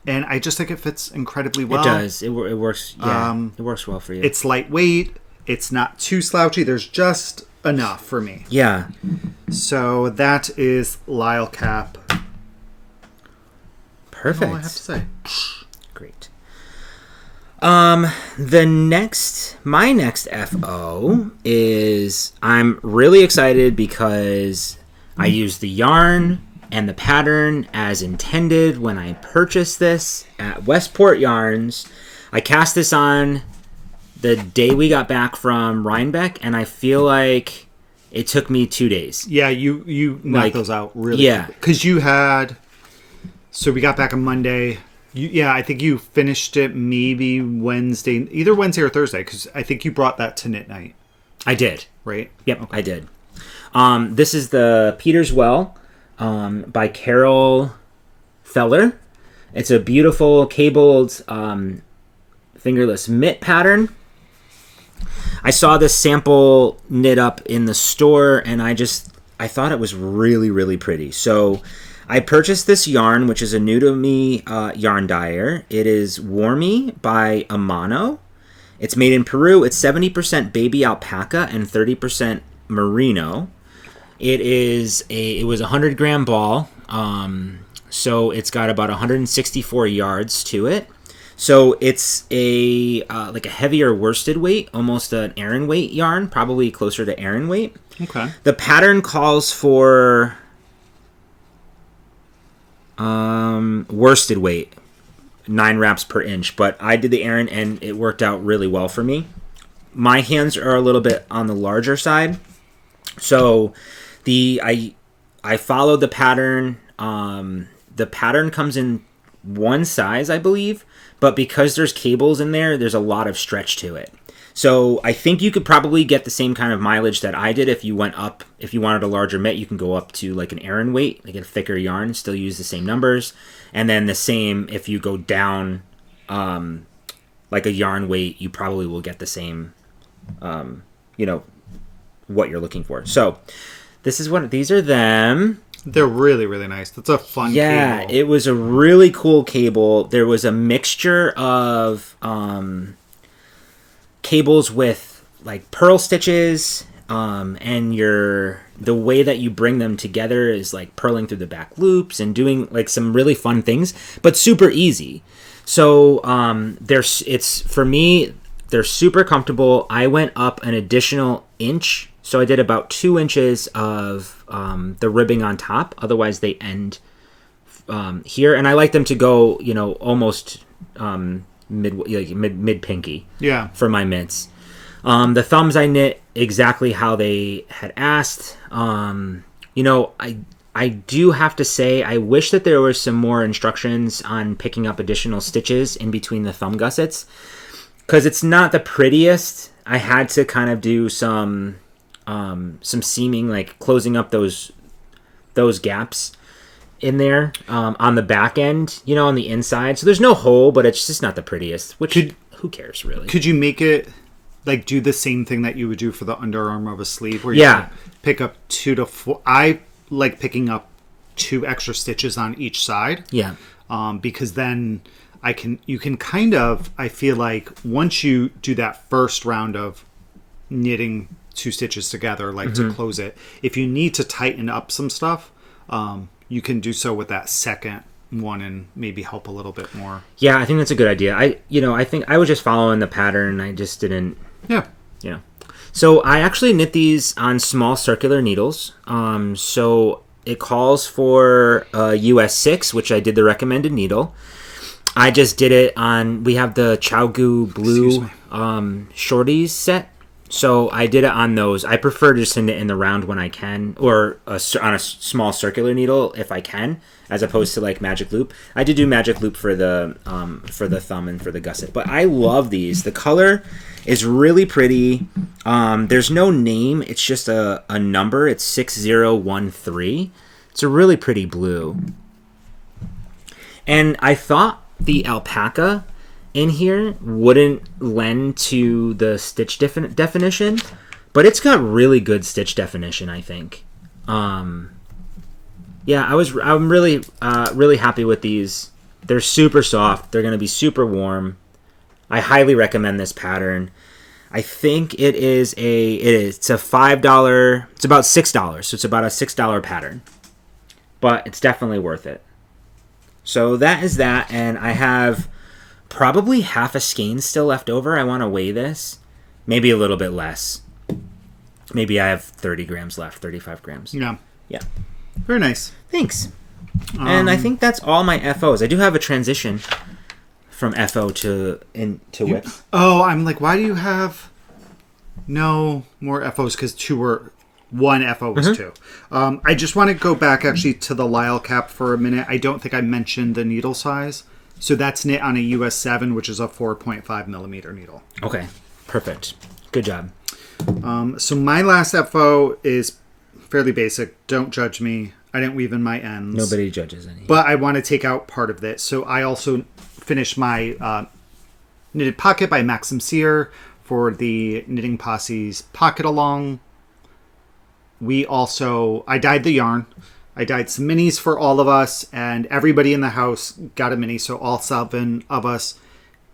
And I just think it fits incredibly well. It does. It works. Yeah, it works well for you. It's lightweight. It's not too slouchy. There's just enough for me. Yeah. So that is Lyle Cap. Perfect. That's all I have to say. Great. My next FO is I'm really excited because I used the yarn and the pattern as intended when I purchased this at Westport Yarns. I cast this on the day we got back from Rhinebeck, and I feel like it took me 2 days. Yeah, you knocked those out really quickly. Because you had... So we got back on Monday. I think you finished it maybe Wednesday, either Wednesday or Thursday, because I think you brought that to Knit Night. I did. Right? Yep, okay. I did. This is the Peter's Well by Carol Feller. It's a beautiful cabled fingerless mitt pattern. I saw this sample knit up in the store, and I thought it was really, really pretty. So I purchased this yarn, which is a new to me yarn dyer. It is Warmy by Amano. It's made in Peru. It's 70% baby alpaca and 30% merino. It was a 100-gram ball, so it's got about 164 yards to it. So it's like a heavier worsted weight, almost an Aran weight yarn, probably closer to Aran weight. Okay. The pattern calls for worsted weight, 9 wraps per inch, but I did the Aran and it worked out really well for me. My hands are a little bit on the larger side, so I followed the pattern. The pattern comes in one size, I believe, but because there's cables in there, there's a lot of stretch to it. So I think you could probably get the same kind of mileage that I did if you went up. If you wanted a larger mitt, you can go up to like an Aran weight, like a thicker yarn, still use the same numbers. And then the same if you go down like a yarn weight, you probably will get the same, what you're looking for. So these are them. They're really, really nice. That's a fun cable. Yeah, it was a really cool cable. There was a mixture of cables with like pearl stitches, and the way that you bring them together is like purling through the back loops and doing like some really fun things, but super easy. So for me, they're super comfortable. I went up an additional inch. So I did about 2 inches of the ribbing on top. Otherwise, they end here, and I like them to go, almost mid pinky. Yeah. For my mitts. The thumbs I knit exactly how they had asked. I I do have to say, I wish that there were some more instructions on picking up additional stitches in between the thumb gussets, because it's not the prettiest. I had to kind of do some seaming, like closing up those gaps in there on the back end, on the inside. So there's no hole, but it's just not the prettiest, which who cares really? Could you make it like do the same thing that you would do for the underarm of a sleeve where you pick up 2 to 4? I like picking up 2 extra stitches on each side. Yeah. Because then you can kind of, I feel like once you do that first round of knitting 2 stitches together, like to close it, if you need to tighten up some stuff, you can do so with that second one and maybe help a little bit more. Yeah, I think that's a good idea. I think I was just following the pattern. I just didn't. Yeah. So I actually knit these on small circular needles. So it calls for US 6, which I did the recommended needle. I just did it on, we have the Chowgu Blue shorties set. So I did it on those. I prefer just to knit in the round when I can, or on a small circular needle if I can, as opposed to like magic loop. I did do magic loop for the thumb and for the gusset, but I love these. The color is really pretty. There's no name. It's just a number. It's 6013. It's a really pretty blue. And I thought the alpaca in here wouldn't lend to the stitch definition, but it's got really good stitch definition, I think. I'm really happy with these. They're super soft. They're going to be super warm. I highly recommend this pattern. I think it's a $5. It's about $6, so it's about a $6 pattern, but it's definitely worth it. So that is that, and I have probably half a skein still left over. I want to weigh this. Maybe a little bit less. Maybe I have 30 grams left, 35 grams. Yeah. Very nice. Thanks. And I think that's all my FOs. I do have a transition from FO to whips. Oh, I'm like, why do you have no more FOs? Because one FO was 2. I just want to go back actually to the Lisle cap for a minute. I don't think I mentioned the needle size. So that's knit on a US 7, which is a 4.5 millimeter needle. Okay, perfect. Good job. So my last FO is fairly basic. Don't judge me. I didn't weave in my ends. Nobody judges any. But I want to take out part of it. So I also finished my knitted pocket by Maxim Sear for the Knitting Posse's pocket along. I dyed the yarn. I dyed some minis for all of us, and everybody in the house got a mini, so all 7 of us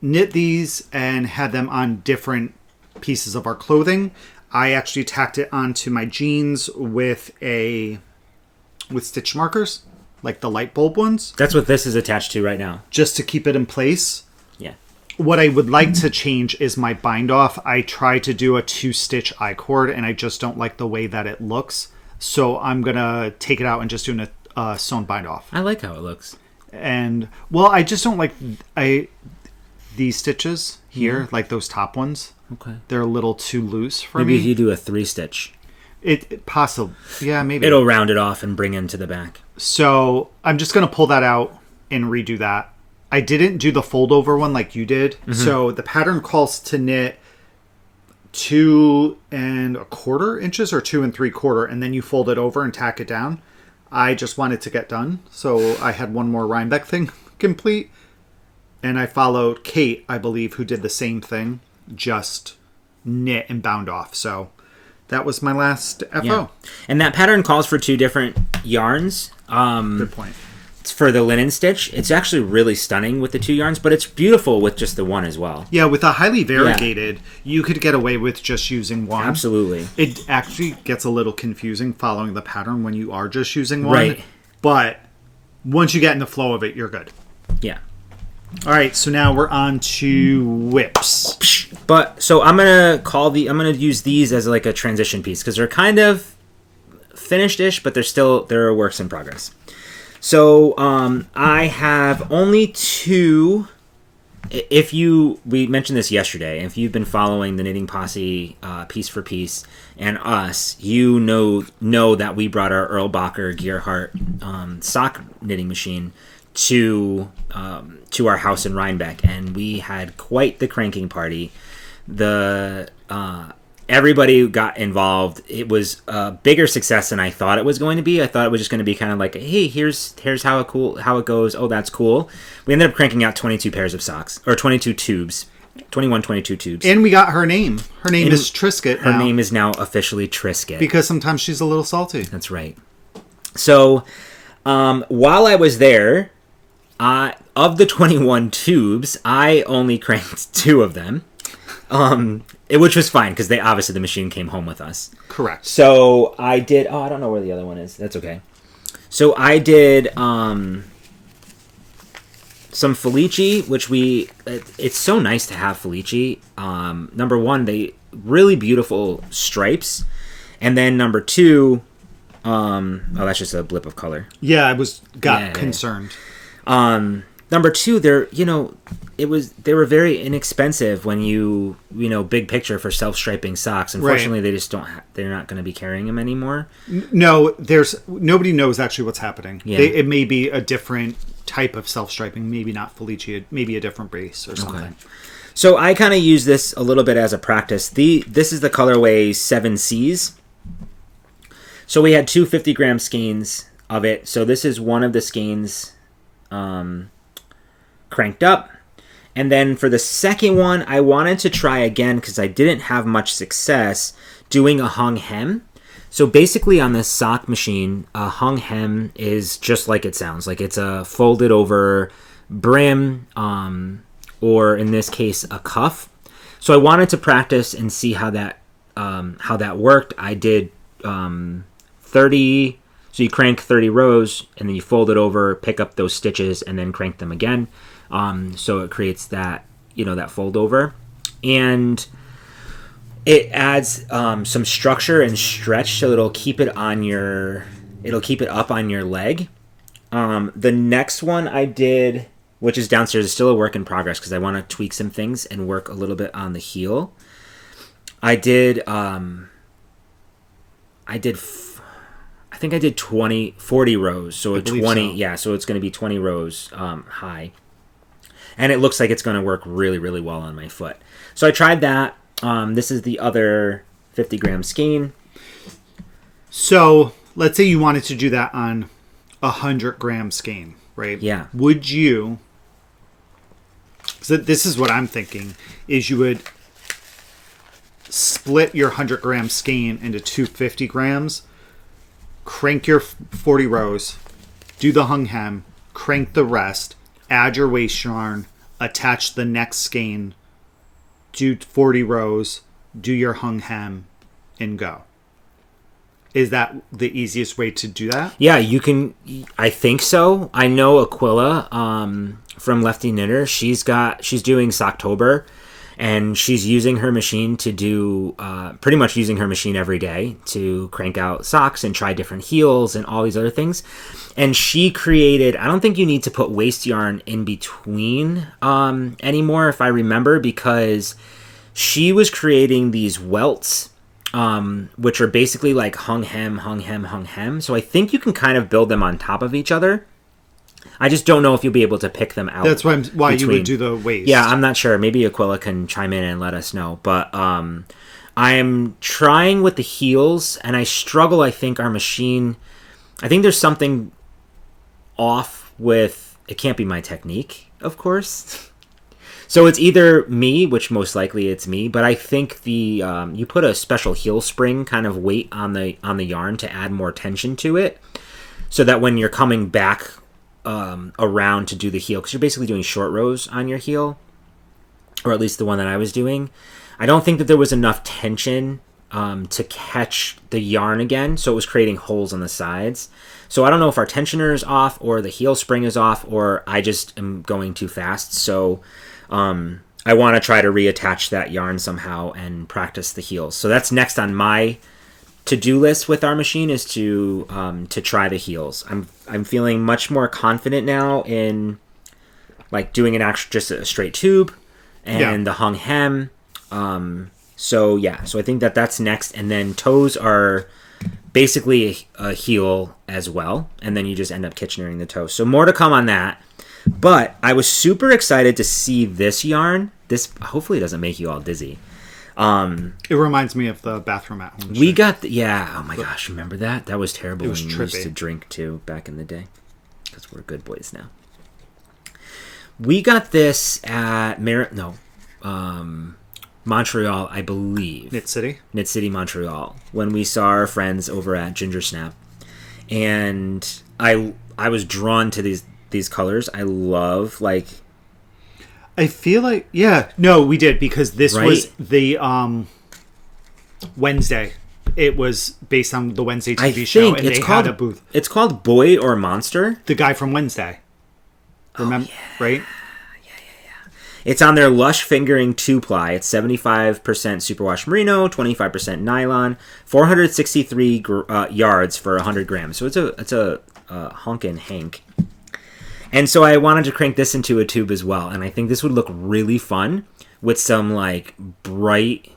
knit these and had them on different pieces of our clothing. I actually tacked it onto my jeans with stitch markers, like the light bulb ones. That's what this is attached to right now. Just to keep it in place. Yeah. What I would like to change is my bind off. I tried to do a 2-stitch I-cord, and I just don't like the way that it looks. So I'm going to take it out and just do a sewn bind off. I like how it looks. And, well, I just don't like these stitches here, like those top ones. Okay. They're a little too loose for me. Maybe if you do a 3-stitch. It possible. Yeah, maybe. It'll round it off and bring into the back. So I'm just going to pull that out and redo that. I didn't do the fold over one like you did. Mm-hmm. So the pattern calls to knit 2 1/4 inches or 2 3/4, and then you fold it over and tack it down. I just wanted to get done, so I had one more Rhinebeck thing complete, and I followed Kate, I believe, who did the same thing, just knit and bound off. So that was my last FO. Yeah. And that pattern calls for 2 different yarns. Good point. It's for the linen stitch. It's actually really stunning with the 2 yarns, but it's beautiful with just the one as well. Yeah, with a highly variegated, you could get away with just using one. Absolutely. It actually gets a little confusing following the pattern when you are just using one. Right. But once you get in the flow of it, you're good. Yeah. All right, so now we're on to whips. But so I'm gonna use these as like a transition piece because they're kind of finished-ish, but they're works in progress. So I have only 2 we mentioned this yesterday, if you've been following the Knitting Posse piece for piece and us, you know that we brought our Erlbacher Gearhart sock knitting machine to our house in Rhinebeck, and we had quite the cranking party. Everybody got involved. It was a bigger success than I thought it was going to be. I thought it was just going to be kind of like, hey, here's how it goes. Oh, that's cool. We ended up cranking out 22 pairs of socks, or 22 tubes, 22 tubes. And we got her name. Her name is Trisket. Her name is now officially Trisket. Because sometimes she's a little salty. That's right. So while I was there, of the 21 tubes, I only cranked 2 of them. Which was fine because the machine came home with us. Correct. So I did. Oh, I don't know where the other one is. That's okay. So I did some Felici, which it's so nice to have Felici. Number one, they really beautiful stripes, and then number 2, that's just a blip of color. Yeah, I got concerned. Number 2, they were very inexpensive when big picture for self-striping socks. Unfortunately, right. They just they're not going to be carrying them anymore. No, nobody knows actually what's happening. Yeah. It may be a different type of self-striping, maybe not Felici, maybe a different base or something. Okay. So I kind of use this a little bit as a practice. This is the colorway 7Cs. So we had 2 50-gram skeins of it. So this is one of the skeins cranked up. And then for the second one, I wanted to try again because I didn't have much success doing a hung hem. So basically on this sock machine, a hung hem is just like it sounds. Like it's a folded over brim, or in this case, a cuff. So I wanted to practice and see how that worked. I did 30. So you crank 30 rows, and then you fold it over, pick up those stitches, and then crank them again. So it creates that, that fold over. And it adds some structure and stretch, so it'll keep it up on your leg. The next one I did, which is downstairs, is still a work in progress because I want to tweak some things and work a little bit on the heel. I think I did 40 rows. So 20, so. So it's going to be 20 rows high. And it looks like it's going to work really, really well on my foot. So I tried that. This is the other 50-gram skein. So let's say you wanted to do that on a 100-gram skein, right? Yeah. Would you... So this is what I'm thinking, is you would split your 100-gram skein into 250 grams, crank your 40 rows, do the hung hem, crank the rest, add your waste yarn, attach the next skein, do 40 rows, do your hung hem, and go. Is that the easiest way to do that? Yeah, you can. I think so. I know Aquila from Lefty Knitter. She's doing Socktober, and she's using her machine to do pretty much using her machine every day to crank out socks and try different heels and all these other things. And she created, I don't think you need to put waste yarn in between anymore, if I remember, because she was creating these welts, which are basically like hung hem, hung hem, hung hem. So I think you can kind of build them on top of each other. I just don't know if you'll be able to pick them out. That's why you would do the waist. Yeah, I'm not sure. Maybe Aquila can chime in and let us know. But I am trying with the heels, and I struggle. I think our machine... I think there's something off with... It can't be my technique, of course. So it's either me, which most likely it's me, but I think you put a special heel spring kind of weight on the yarn to add more tension to it, so that when you're coming back around to do the heel, because you're basically doing short rows on your heel, or at least the one that I was doing, I don't think that there was enough tension to catch the yarn again, so it was creating holes on the sides. So I don't know if our tensioner is off, or the heel spring is off, or I just am going too fast. So I want to try to reattach that yarn somehow and practice the heels. So that's next on my to-do list with our machine, is to try the heels. I'm feeling much more confident now in like doing an actual just a straight tube and the hung hem. So I think that's next, and then toes are basically a heel as well, and then you just end up Kitchenerring the toes. So more to come on that. But I was super excited to see this yarn. This hopefully doesn't make you all dizzy. It reminds me of the bathroom at home. We got oh my gosh, remember that? That was terrible. It was when we trippy. used to drink too back in the day, because we're good boys now. We got this at Montreal, I believe. Knit City, Montreal, when we saw our friends over at Gingersnap, and I was drawn to these colors. I love, like, I feel like we did, because this was the Wednesday. It was based on the Wednesday TV show, and they had a booth. It's called Boy or Monster. The guy from Wednesday. Remember, right? It's on their Lush Fingering 2-ply. It's 75% superwash merino, 25% nylon, 463 yards for 100 grams. So it's a honkin' hank. And so I wanted to crank this into a tube as well. And I think this would look really fun with some, like, bright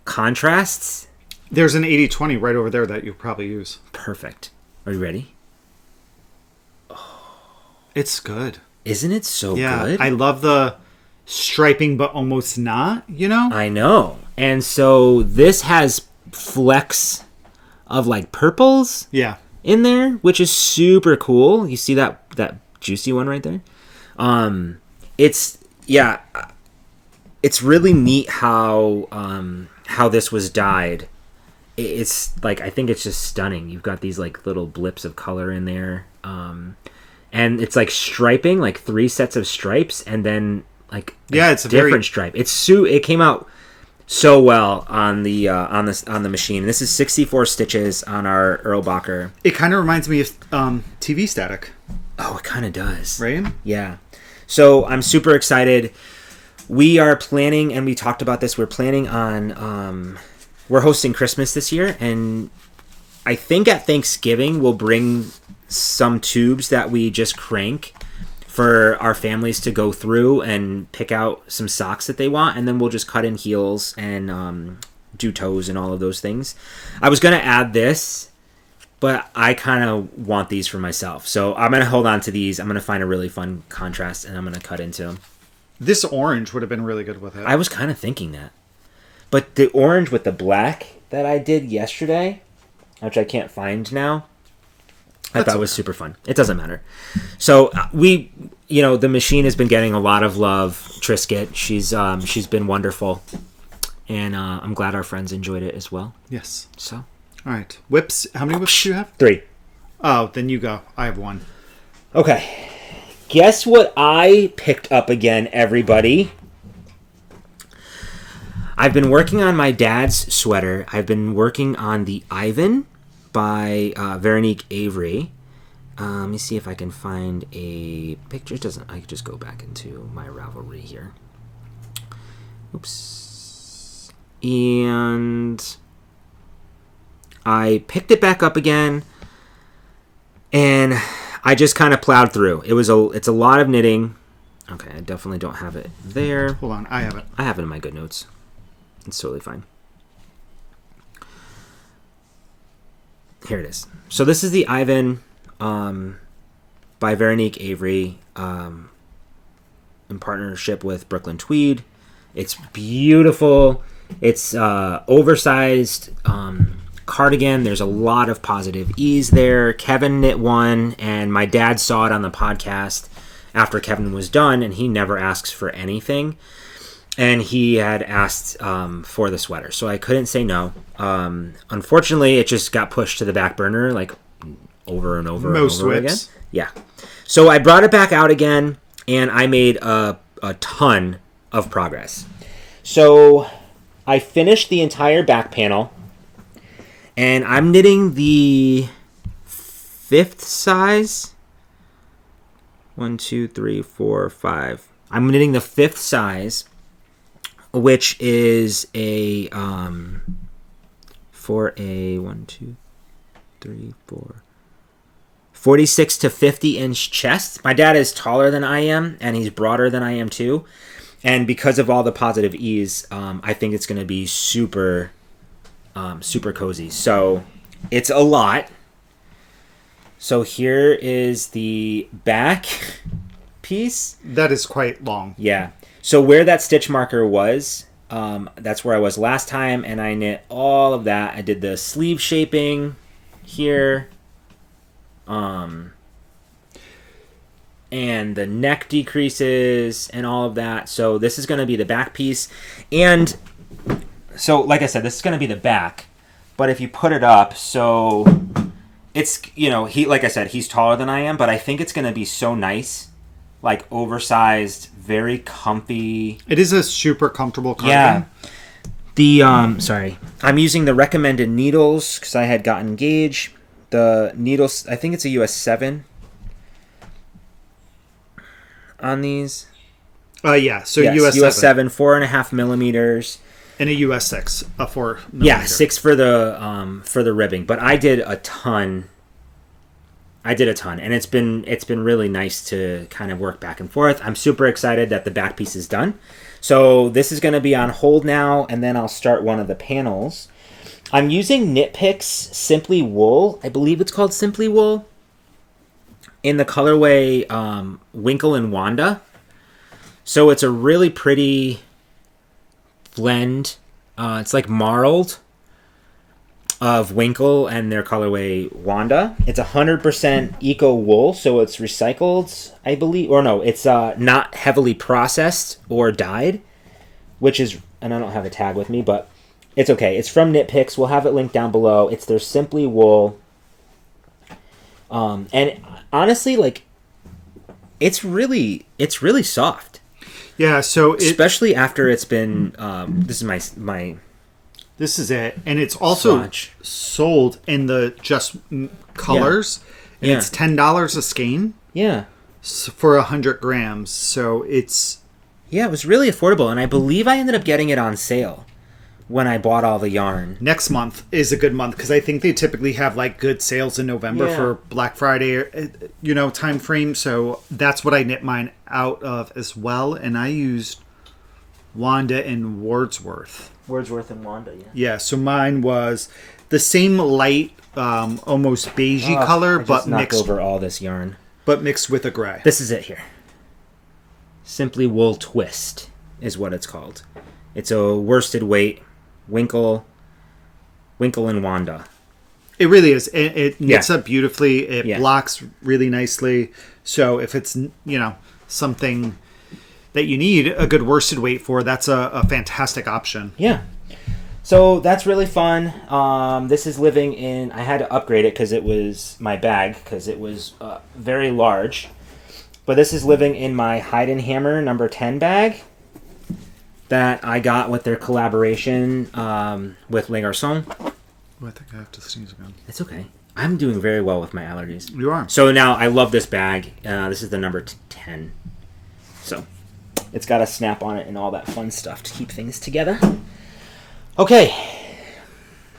contrasts. There's an 80/20 right over there that you'll probably use. Perfect. Are you ready? It's good. Isn't it so good? I love the striping, but almost not, I know. And so this has flecks of, like, purples in there, which is super cool. You see that juicy one right there? It's really neat how this was dyed. It's like, I think it's just stunning. You've got these, like, little blips of color in there, and it's like striping, like 3 sets of stripes, and then like it's a different stripe. It came out so well on the machine. This is 64 stitches on our Erlbacher. It kind of reminds me of TV Static. Oh, it kind of does, right? Yeah. So I'm super excited. We are planning, and we talked about this. We're planning on we're hosting Christmas this year, and I think at Thanksgiving we'll bring some tubes that we just crank for our families to go through and pick out some socks that they want, and then we'll just cut in heels and do toes and all of those things. I was going to add this, but I kind of want these for myself. So I'm going to hold on to these. I'm going to find a really fun contrast, and I'm going to cut into them. This orange would have been really good with it. I was kind of thinking that. But the orange with the black that I did yesterday, which I can't find now, I thought was super fun. It doesn't matter. So the machine has been getting a lot of love. Trisket, she's been wonderful, and I'm glad our friends enjoyed it as well. Yes. So, all right, whips. How many whips do you have? 3. Oh, then you go. I have 1. Okay. Guess what I picked up again, everybody? I've been working on my dad's sweater. I've been working on the Ivan by Veronique Avery. Let me see if I can find a picture. I could just go back into my Ravelry here. Oops. And I picked it back up again, and I just kind of plowed through. It's a lot of knitting. Okay, I definitely don't have it there. Hold on, I have it. I have it in my good notes. It's totally fine. Here it is. So this is the Ivan by Veronique Avery in partnership with Brooklyn Tweed. It's beautiful. It's oversized cardigan. There's a lot of positive ease there. Kevin knit one, and my dad saw it on the podcast after Kevin was done, and he never asks for anything. And he had asked for the sweater, so I couldn't say no. Unfortunately, it just got pushed to the back burner, like over and over and over again. Yeah. So I brought it back out again, and I made a ton of progress. So I finished the entire back panel, and I'm knitting the 5th size. 1, 2, 3, 4, 5. I'm knitting the 5th size, which is a for a 1, 2, 3, 4, 46 to 50 inch chest. My dad is taller than I am, and he's broader than I am too. And because of all the positive ease, I think it's going to be super, super cozy. So it's a lot. So here is the back piece. That is quite long. Yeah. So where that stitch marker was, that's where I was last time, and I knit all of that. I did the sleeve shaping here. And the neck decreases and all of that. So this is going to be the back piece. And so, like I said, this is going to be the back. But if you put it up, so it's, like I said, he's taller than I am, but I think it's going to be so nice. Like oversized, very comfy. It is a super comfortable cardigan. Yeah. Sorry. I'm using the recommended needles because I had gotten gauge. The needles, I think it's a US 7 on these. Yeah, so yes, US 7, 4.5 millimeters. And a US 6, a 4 millimeter. Yeah, 6 for the ribbing. But I did a ton. And it's been really nice to kind of work back and forth. I'm super excited that the back piece is done. So this is going to be on hold now, and then I'll start one of the panels. I'm using Knit Picks Simply Wool. I believe it's called Simply Wool. In the colorway Winkle and Wanda. So it's a really pretty blend. It's like marled of Winkle and their colorway Wanda. It's 100% eco wool, so it's recycled, I believe. Or no, it's not heavily processed or dyed, which is, and I don't have a tag with me, but it's okay. It's from Knit Picks. We'll have it linked down below. It's their Simply Wool. And honestly, like, it's really soft. Yeah, so especially after it's been this is my this is it, and it's also swatch. Sold in the just colors, and it's $10 a skein. Yeah, for 100 grams. So it was really affordable, and I believe I ended up getting it on sale when I bought all the yarn. Next month is a good month because I think they typically have like good sales in November for Black Friday, time frame. So that's what I knit mine out of as well, and I used Wanda and Wordsworth. Wordsworth and Wanda, yeah. Yeah, so mine was the same light, almost beigey color, but mixed over all this yarn. But mixed with a gray. This is it here. Simply Wool Twist is what it's called. It's a worsted weight Winkle and Wanda. It really is. It knits up beautifully. It blocks really nicely. So if it's something that you need a good worsted weight for, that's a fantastic option. Yeah. So that's really fun. This is living in... I had to upgrade it because it was my bag, because it was very large. But this is living in my Hide and Hammer number 10 bag that I got with their collaboration with Les Garçons. Oh, I think I have to sneeze again. It's okay. I'm doing very well with my allergies. You are. So now I love this bag. This is the number 10. So it's got a snap on it and all that fun stuff to keep things together. Okay.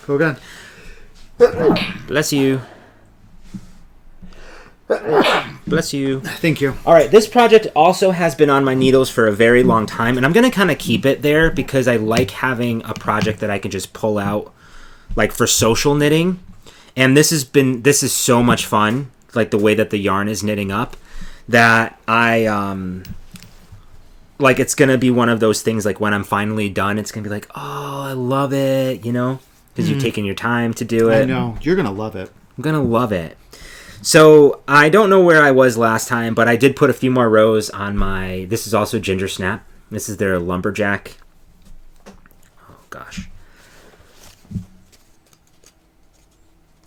Go again. Bless you. Bless you. Thank you. All right, this project also has been on my needles for a very long time, and I'm going to kind of keep it there because I like having a project that I can just pull out, like for social knitting. And this is so much fun, like the way that the yarn is knitting up, that I like it's going to be one of those things, like when I'm finally done, it's going to be like, oh, I love it, because you've taken your time to do it. I know. You're going to love it. I'm going to love it. So I don't know where I was last time, but I did put a few more rows on my... This is also Gingersnap. This is their Lumberjack. Oh, gosh.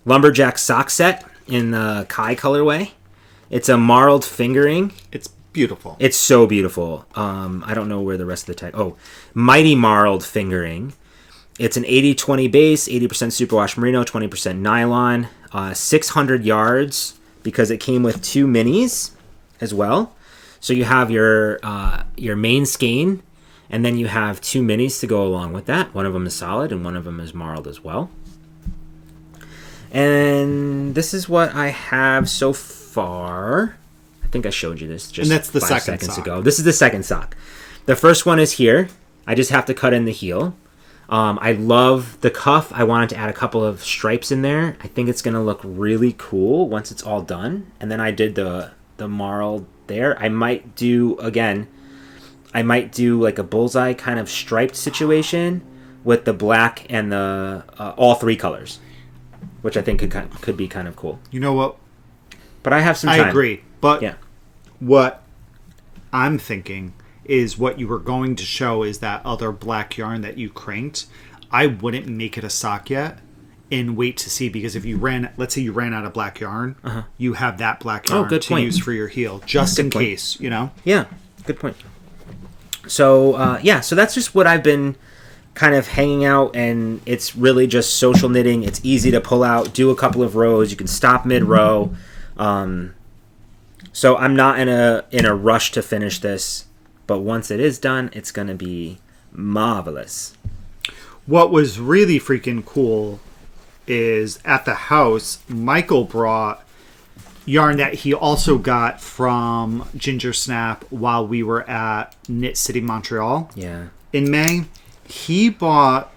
Lumberjack sock set in the Kai colorway. It's a marled fingering. It's beautiful. It's so beautiful. I don't know where the rest of the tag... Oh, Mighty Marled Fingering. It's an 80-20 base, 80% superwash merino, 20% nylon. 600 yards because it came with 2 minis as well. So you have your main skein, and then you have 2 minis to go along with that. One of them is solid, and one of them is marled as well. And this is what I have so far. I think I showed you this just and that's the 5 second seconds sock. ago. This is the second sock. The first one is here. I just have to cut in the heel. I love the cuff. I wanted to add a couple of stripes in there. I think it's going to look really cool once it's all done. And then I did the marl there. I might do like a bullseye kind of striped situation with the black and the all 3 colors, which I think could be kind of cool. You know what? But I have some time. I agree. But yeah. What I'm thinking is what you were going to show is that other black yarn that you cranked. I wouldn't make it a sock yet and wait to see, because if you let's say you ran out of black yarn, you have that black yarn good to point. use for your heel, just in case, you know? Yeah, good point. So, so that's just what I've been kind of hanging out, and it's really just social knitting. It's easy to pull out, do a couple of rows. You can stop mid-row. So I'm not in a rush to finish this, but once it is done, it's going to be marvelous. What was really freaking cool is at the house, Michael brought yarn that he also got from Gingersnap while we were at Knit City Montreal in May. He bought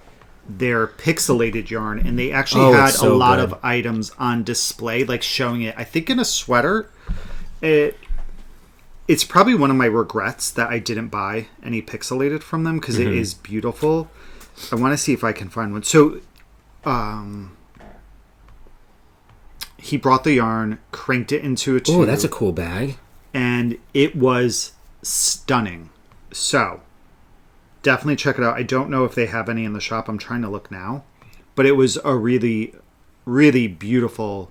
their pixelated yarn, and they actually had a lot of items on display, like showing it, I think in a sweater. It's probably one of my regrets that I didn't buy any pixelated from them, because it is beautiful. I want to see if I can find one. So he brought the yarn, cranked it into a tube. Oh, that's a cool bag. And it was stunning. So definitely check it out. I don't know if they have any in the shop. I'm trying to look now. But it was a really, really beautiful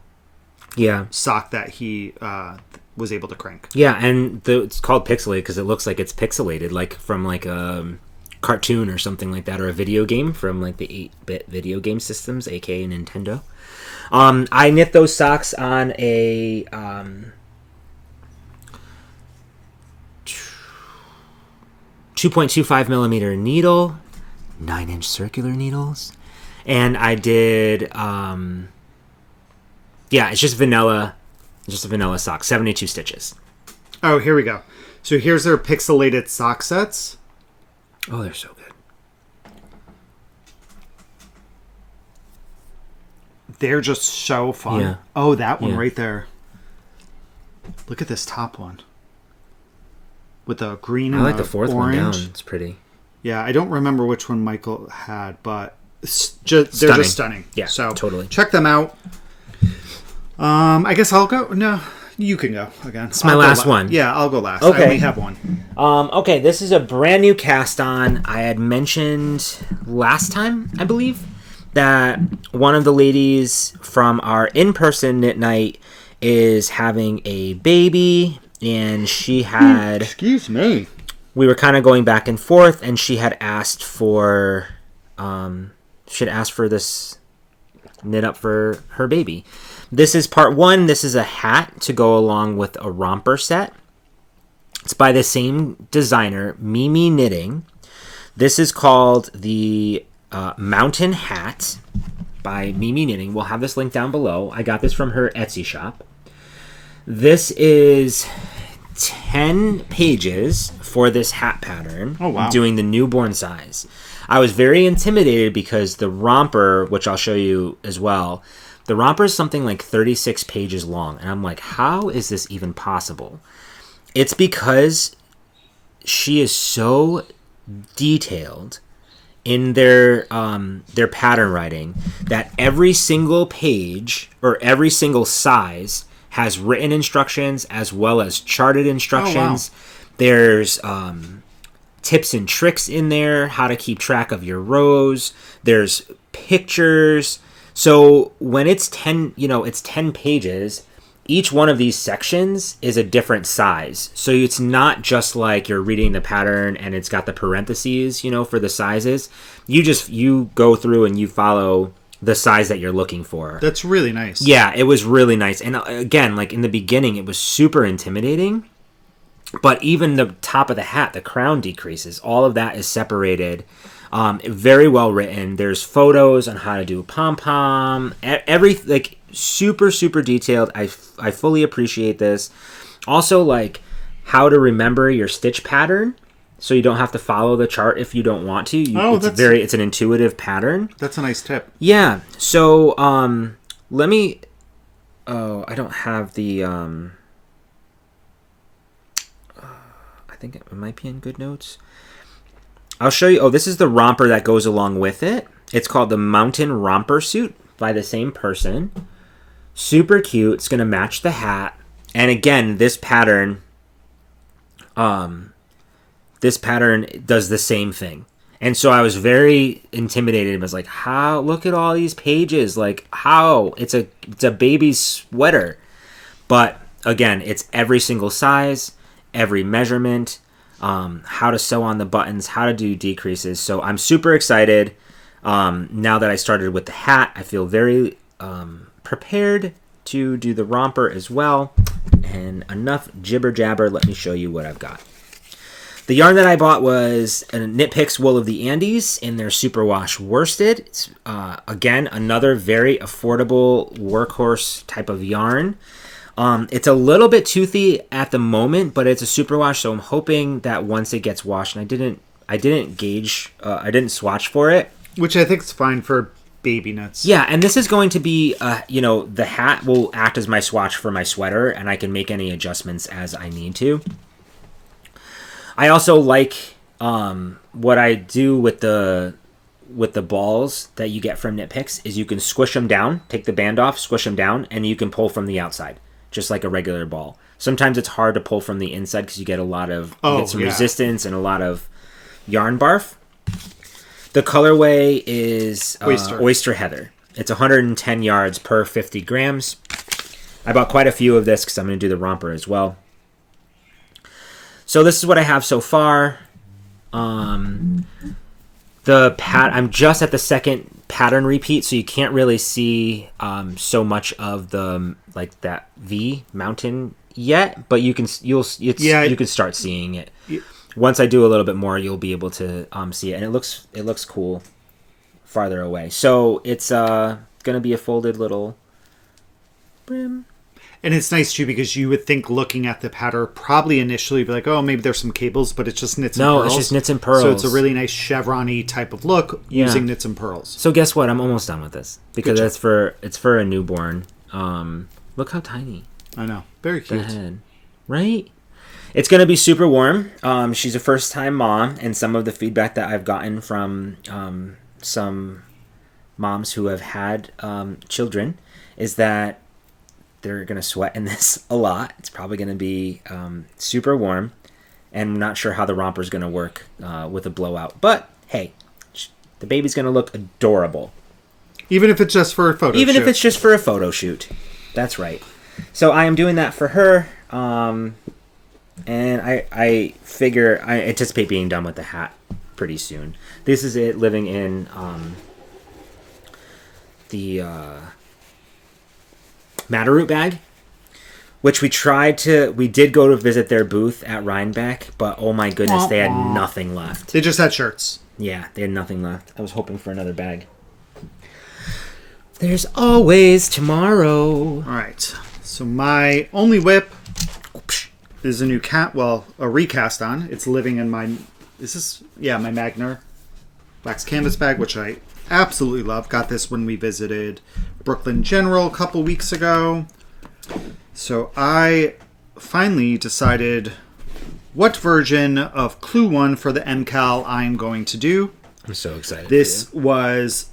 sock that he was able to crank. Yeah, and it's called pixelated because it looks like it's pixelated, like from like a cartoon or something like that, or a video game from like the 8-bit video game systems, aka Nintendo. I knit those socks on a 2.25 millimeter needle, 9-inch circular needles, and I did it's just vanilla, just a vanilla sock, 72 stitches. Oh, here we go. So here's their pixelated sock sets. Oh, they're so good. They're just so fun. Yeah. Oh, that one right there. Look at this top one. With the green and I like the fourth orange. one down. It's pretty. Yeah, I don't remember which one Michael had, but they're just stunning. Yeah, so totally. Check them out. I guess I'll go. No, you can go again. It's my last one. Yeah, I'll go last. Okay. I only have one. Okay, this is a brand new cast on. I had mentioned last time, I believe, that one of the ladies from our in-person knit night is having a baby, and she had... Excuse me. We were kind of going back and forth, and she had asked for... this knit up for her baby. This is part 1. This is a hat to go along with a romper set. It's by the same designer, Mimi Knitting. This is called the Mountain Hat by Mimi Knitting. We'll have this link down below. I got this from her Etsy shop. This is 10 pages for this hat pattern. Oh, wow. Doing the newborn size. I was very intimidated because the romper, which I'll show you as well, the romper is something like 36 pages long. And I'm like, how is this even possible? It's because she is so detailed in their pattern writing that every single page or every single size has written instructions as well as charted instructions. Oh, wow. There's tips and tricks in there, how to keep track of your rows. There's pictures. So when it's 10 pages, each one of these sections is a different size. So it's not just like you're reading the pattern and it's got the parentheses, for the sizes. You go through and you follow the size that you're looking for. That's really nice. Yeah, it was really nice. And again, like in the beginning, it was super intimidating. But even the top of the hat, the crown decreases. All of that is separated Very well written. There's photos on how to do pom-pom. Every, like, super, super detailed. I fully appreciate this. Also, like, how to remember your stitch pattern. So you don't have to follow the chart if you don't want to. It's an intuitive pattern. That's a nice tip. Yeah. So let me. Oh, I don't have the. I think it might be in GoodNotes. I'll show you. Oh, this is the romper that goes along with it. It's called the Mountain Romper Suit by the same person. Super cute. It's gonna match the hat. And again, this pattern. This pattern does the same thing. And so I was very intimidated. I was like, how? Look at all these pages. Like, how? It's a baby's sweater. But again, it's every single size, every measurement, how to sew on the buttons, how to do decreases. So I'm super excited. Now that I started with the hat, I feel very prepared to do the romper as well. And enough jibber jabber. Let me show you what I've got. The yarn that I bought was a Knit Picks Wool of the Andes in their superwash worsted. It's, again, another very affordable workhorse type of yarn. It's a little bit toothy at the moment, but it's a superwash, so I'm hoping that once it gets washed, and I didn't gauge, I didn't swatch for it. Which I think is fine for baby knits. Yeah, and this is going to be, the hat will act as my swatch for my sweater, and I can make any adjustments as I need to. I also like what I do with the balls that you get from Knit Picks is you can squish them down, take the band off, squish them down, and you can pull from the outside, just like a regular ball. Sometimes it's hard to pull from the inside because you get some resistance and a lot of yarn barf. The colorway is Oyster Heather. It's 110 yards per 50 grams. I bought quite a few of this because I'm going to do the romper as well. So this is what I have so far. I'm just at the second pattern repeat, so you can't really see so much of the that V mountain yet, but you can start seeing it. Once I do a little bit more, you'll be able to see it, and it looks cool farther away. So it's gonna be a folded little brim. And it's nice, too, because you would think looking at the pattern probably initially be like, oh, maybe there's some cables, but it's just knits and pearls. No, it's just knits and pearls. So it's a really nice chevron-y type of look using knits and pearls. So guess what? I'm almost done with this because it's for a newborn. Look how tiny. I know. Very cute. The head. Right? It's going to be super warm. She's a first-time mom, and some of the feedback that I've gotten from some moms who have had children is that they're going to sweat in this a lot. It's probably going to be super warm. And I'm not sure how the romper is going to work with a blowout. But, hey, the baby's going to look adorable. Even if it's just for a photo shoot. Even if it's just for a photo shoot. That's right. So I am doing that for her. And I anticipate being done with the hat pretty soon. This is it living in the Matterroot bag, which we did go to visit their booth at Rhinebeck, but oh my goodness, they had nothing left. They just had shirts. Yeah, they had nothing left. I was hoping for another bag. There's always tomorrow. All right. So my only whip is a new a recast on. It's living in my Magner wax canvas bag, which I absolutely love. Got this when we visited Brooklyn General a couple weeks ago. So I finally decided what version of Clue 1 for the MCAL I'm going to do. I'm so excited. This was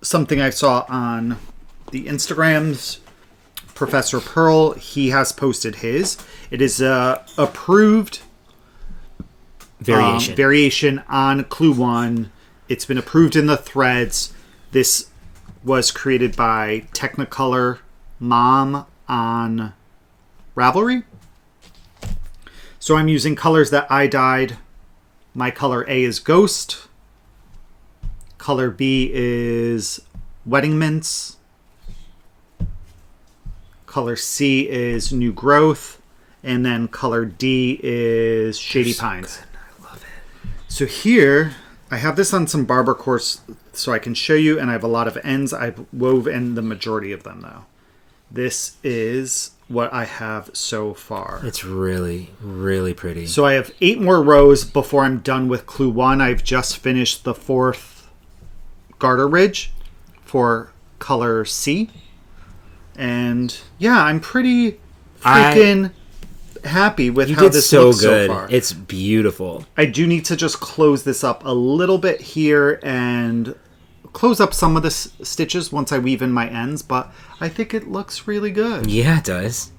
something I saw on the Instagrams. Professor Pearl, he has posted his. It is a approved variation on Clue 1. It's been approved in the threads. This was created by Technicolor Mom on Ravelry. So I'm using colors that I dyed. My color A is Ghost. Color B is Wedding Mints. Color C is New Growth. And then color D is Shady Pines. Good. I love it. So here, I have this on some barber course so I can show you, and I have a lot of ends. I've wove in the majority of them, though. This is what I have so far. It's really, really pretty. So I have 8 more rows before I'm done with clue 1. I've just finished the 4th garter ridge for color C. And yeah, I'm pretty freaking happy with how this looks so far. It's beautiful. I do need to just close this up a little bit here and close up some of the stitches once I weave in my ends, but I think it looks really good. Yeah, it does.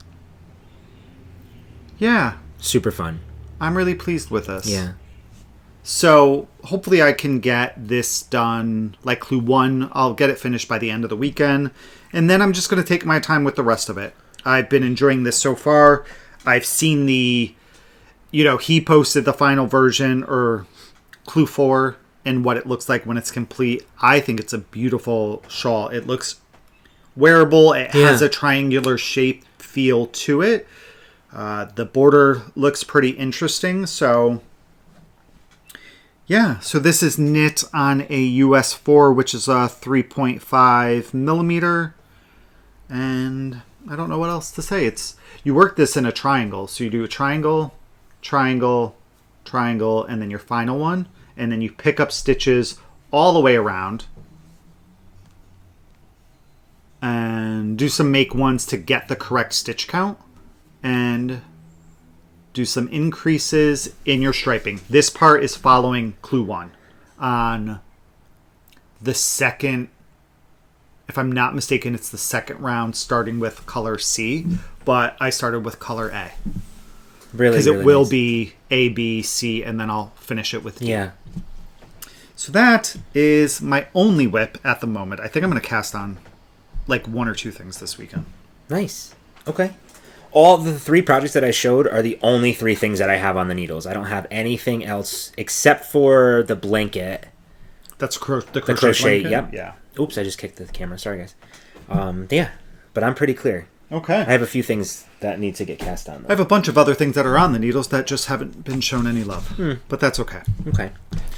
Yeah. Super fun. I'm really pleased with this. Yeah. So hopefully I can get this done, like clue 1, I'll get it finished by the end of the weekend, and then I'm just going to take my time with the rest of it. I've been enjoying this so far. I've seen he posted the final version, or clue 4, and what it looks like when it's complete. I think it's a beautiful shawl. It looks wearable. It has a triangular shape feel to it. The border looks pretty interesting. So yeah, so this is knit on a US 4, which is a 3.5 millimeter. And I don't know what else to say. You work this in a triangle. So you do a triangle, triangle, triangle, and then your final one. And then you pick up stitches all the way around and do some make ones to get the correct stitch count and do some increases in your striping. This part is following clue 1 on the second, if I'm not mistaken, it's the second round starting with color C, but I started with color A. Really, because it will be A, B, C, and then I'll finish it with D. Yeah. So that is my only whip at the moment. I think I'm going to cast on like 1 or 2 things this weekend. Nice. Okay. All the 3 projects that I showed are the only 3 things that I have on the needles. I don't have anything else except for the blanket. That's the crochet. blanket? Yep. Yeah. Oops, I just kicked the camera. Sorry, guys. Yeah, but I'm pretty clear. Okay. I have a few things that need to get cast on, though. I have a bunch of other things that are on the needles that just haven't been shown any love. But that's okay. Okay.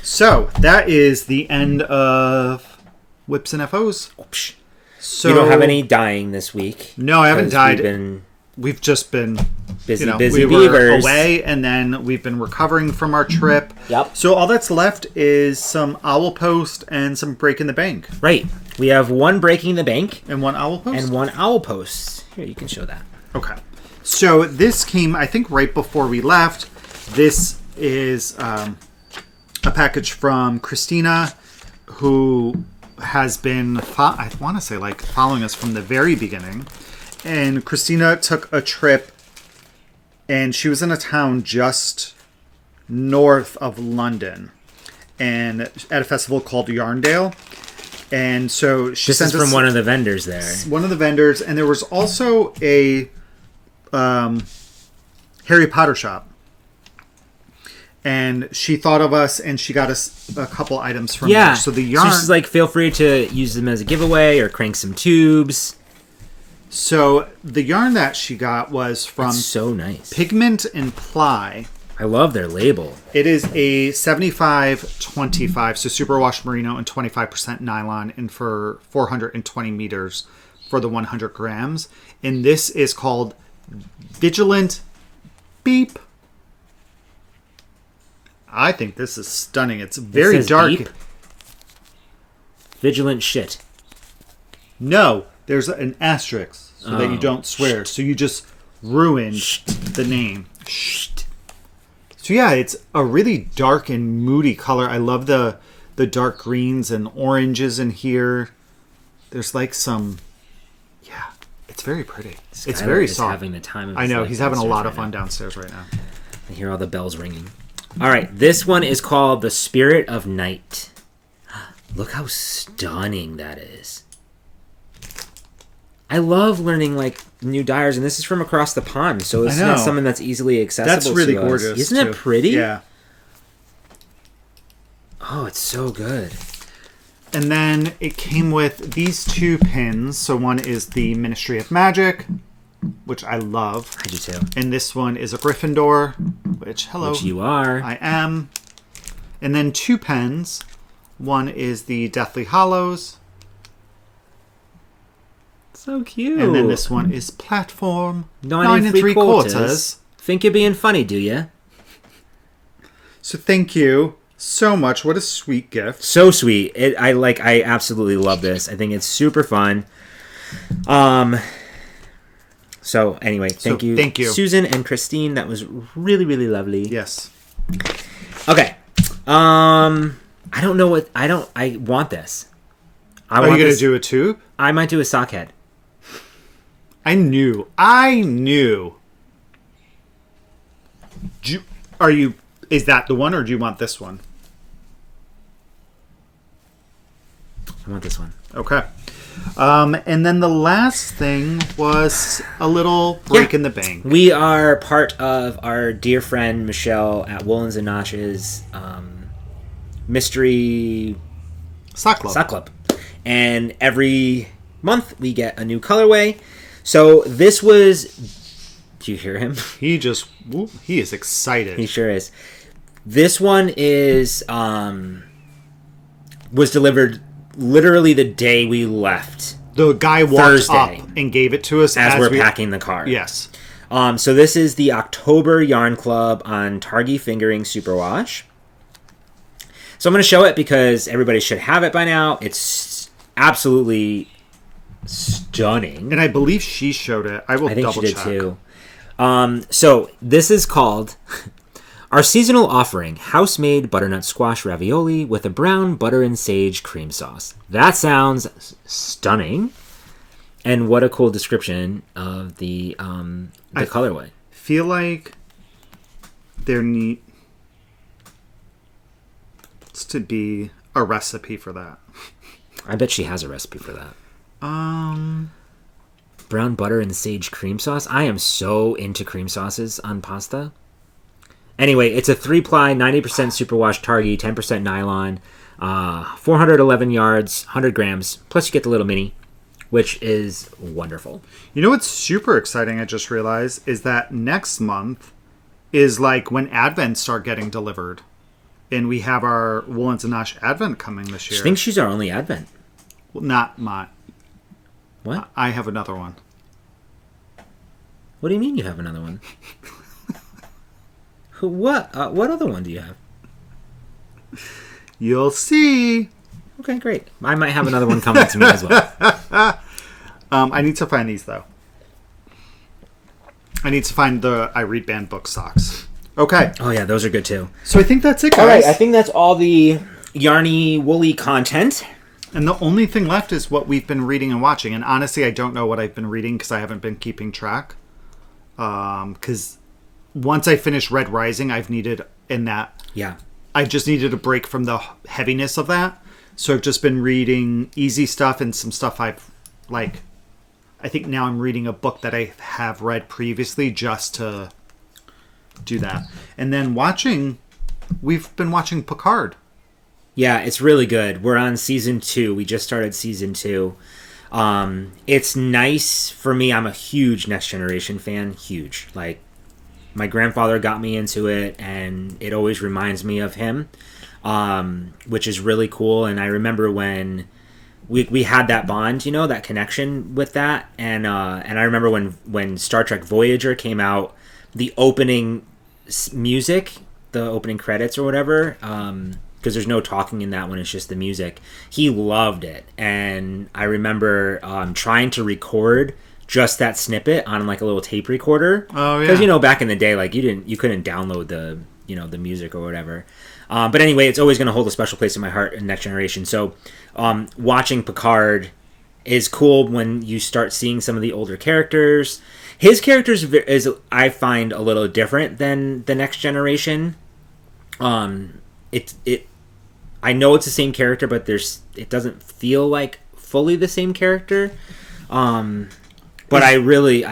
So that is the end of whips and FOs. Oops. So you don't have any dyeing this week? No, I haven't dyed. We've We've just been busy we beavers. were away, and then we've been recovering from our trip. Yep. So all that's left is some owl post and some breaking the bank. Right. We have 1 breaking the bank And 1 owl post? and 1 owl post. Here, you can show that. Okay. So this came, I think, right before we left. This is a package from Christina, who has been, I want to say, like, following us from the very beginning. And Christina took a trip, and she was in a town just north of London, and at a festival called Yarndale. And so she This is from one of the vendors there. One of the vendors, and there was also a Harry Potter shop. And she thought of us, and she got us a couple items from there. So the yarn. So she's like, feel free to use them as a giveaway or crank some tubes. So the yarn that she got was from It's so nice. Pigment and Ply. I love their label. It is a 75-25, so superwash merino and 25% nylon, and for 420 meters for the 100 grams. And this is called Vigilant Beep. I think this is stunning. It's very dark. Beep? Vigilant shit. No, there's an asterisk so that you don't swear. So you just ruined the name. So yeah, it's a really dark and moody color. I love the dark greens and oranges in here. There's like some, it's very pretty. Skylar it's very is soft. Having the time of I his know life he's having a lot downstairs of fun downstairs right now. I hear all the bells ringing. All right, this one is called The Spirit of Night. Look how stunning that is. I love learning like new dyers, and this is from across the pond, so it's not something that's easily accessible. That's really to us. gorgeous. Isn't it pretty? Yeah. Oh, it's so good. And then it came with these 2 pins. So one is the Ministry of Magic, which I love. I do too. And this one is a Gryffindor, which, hello. Which you are. I am. And then 2 pens. One is the Deathly Hollows. So cute. And then this one is Platform 9 and 3/4. Think you're being funny, do you? So thank you so much. What a sweet gift. So sweet. I absolutely love this. I think it's super fun. So anyway, thank you, Susan and Christine. That was really, really lovely. Yes. Okay. I don't know what I want this. Are you going to do a tube? I might do a sock head. I knew. Is that the one, or do you want this one? I want this one. Okay. And then the last thing was a little break in the bank. We are part of our dear friend Michelle at Woolens and Nosh's mystery sock club. And every month we get a new colorway. So this was... Do you hear him? He is excited. He sure is. This one is was delivered literally the day we left. The guy walked up and gave it to us as we're packing the car. Yes. So this is the October Yarn Club on Targhee Fingering Superwash. So I'm going to show it because everybody should have it by now. It's absolutely stunning. And I believe she showed it. I think double check. She did too. So this is called our seasonal offering, house-made butternut squash ravioli with a brown butter and sage cream sauce. That sounds stunning. And what a cool description of the colorway. Feel like there needs to be a recipe for that. I bet she has a recipe for that. Brown butter and sage cream sauce. I am so into cream sauces on pasta. Anyway, it's a 3-ply, 90% superwash Targhee, 10% nylon, 411 yards, 100 grams. Plus you get the little mini, which is wonderful. You know what's super exciting, I just realized, is that next month is like when Advents start getting delivered. And we have our Woolens and Nosh Advent coming this year. I think she's our only Advent. Well, not mine. What? I have another one. What do you mean you have another one? What? What other one do you have? You'll see. Okay, great. I might have another one coming to me as well. I need to find these, though. I need to find the I Read Band book socks. Okay. Oh, yeah, those are good, too. So I think that's it, guys. All right, I think that's all the yarny, woolly content. And the only thing left is what we've been reading and watching. And honestly, I don't know what I've been reading because I haven't been keeping track. Because once I finish Red Rising, I just needed a break from the heaviness of that. So I've just been reading easy stuff and some stuff I've, like, I think now I'm reading a book that I have read previously just to do that. And then we've been watching Picard. Yeah, it's really good. We're on season 2. We just started season 2. It's nice for me. I'm a huge Next Generation fan. Huge. Like, my grandfather got me into it, and it always reminds me of him, which is really cool. And I remember when we had that bond, you know, that connection with that. And I remember when Star Trek Voyager came out, the opening music, the opening credits or whatever, because there's no talking in that one, it's just the music. He loved it, and I remember trying to record just that snippet on like a little tape recorder. Oh yeah. Because, you know, back in the day, like you couldn't download the music or whatever. But anyway, it's always going to hold a special place in my heart in Next Generation. So watching Picard is cool when you start seeing some of the older characters. His characters is, I find, a little different than the Next Generation. I know it's the same character, but it doesn't feel like fully the same character. But I'm really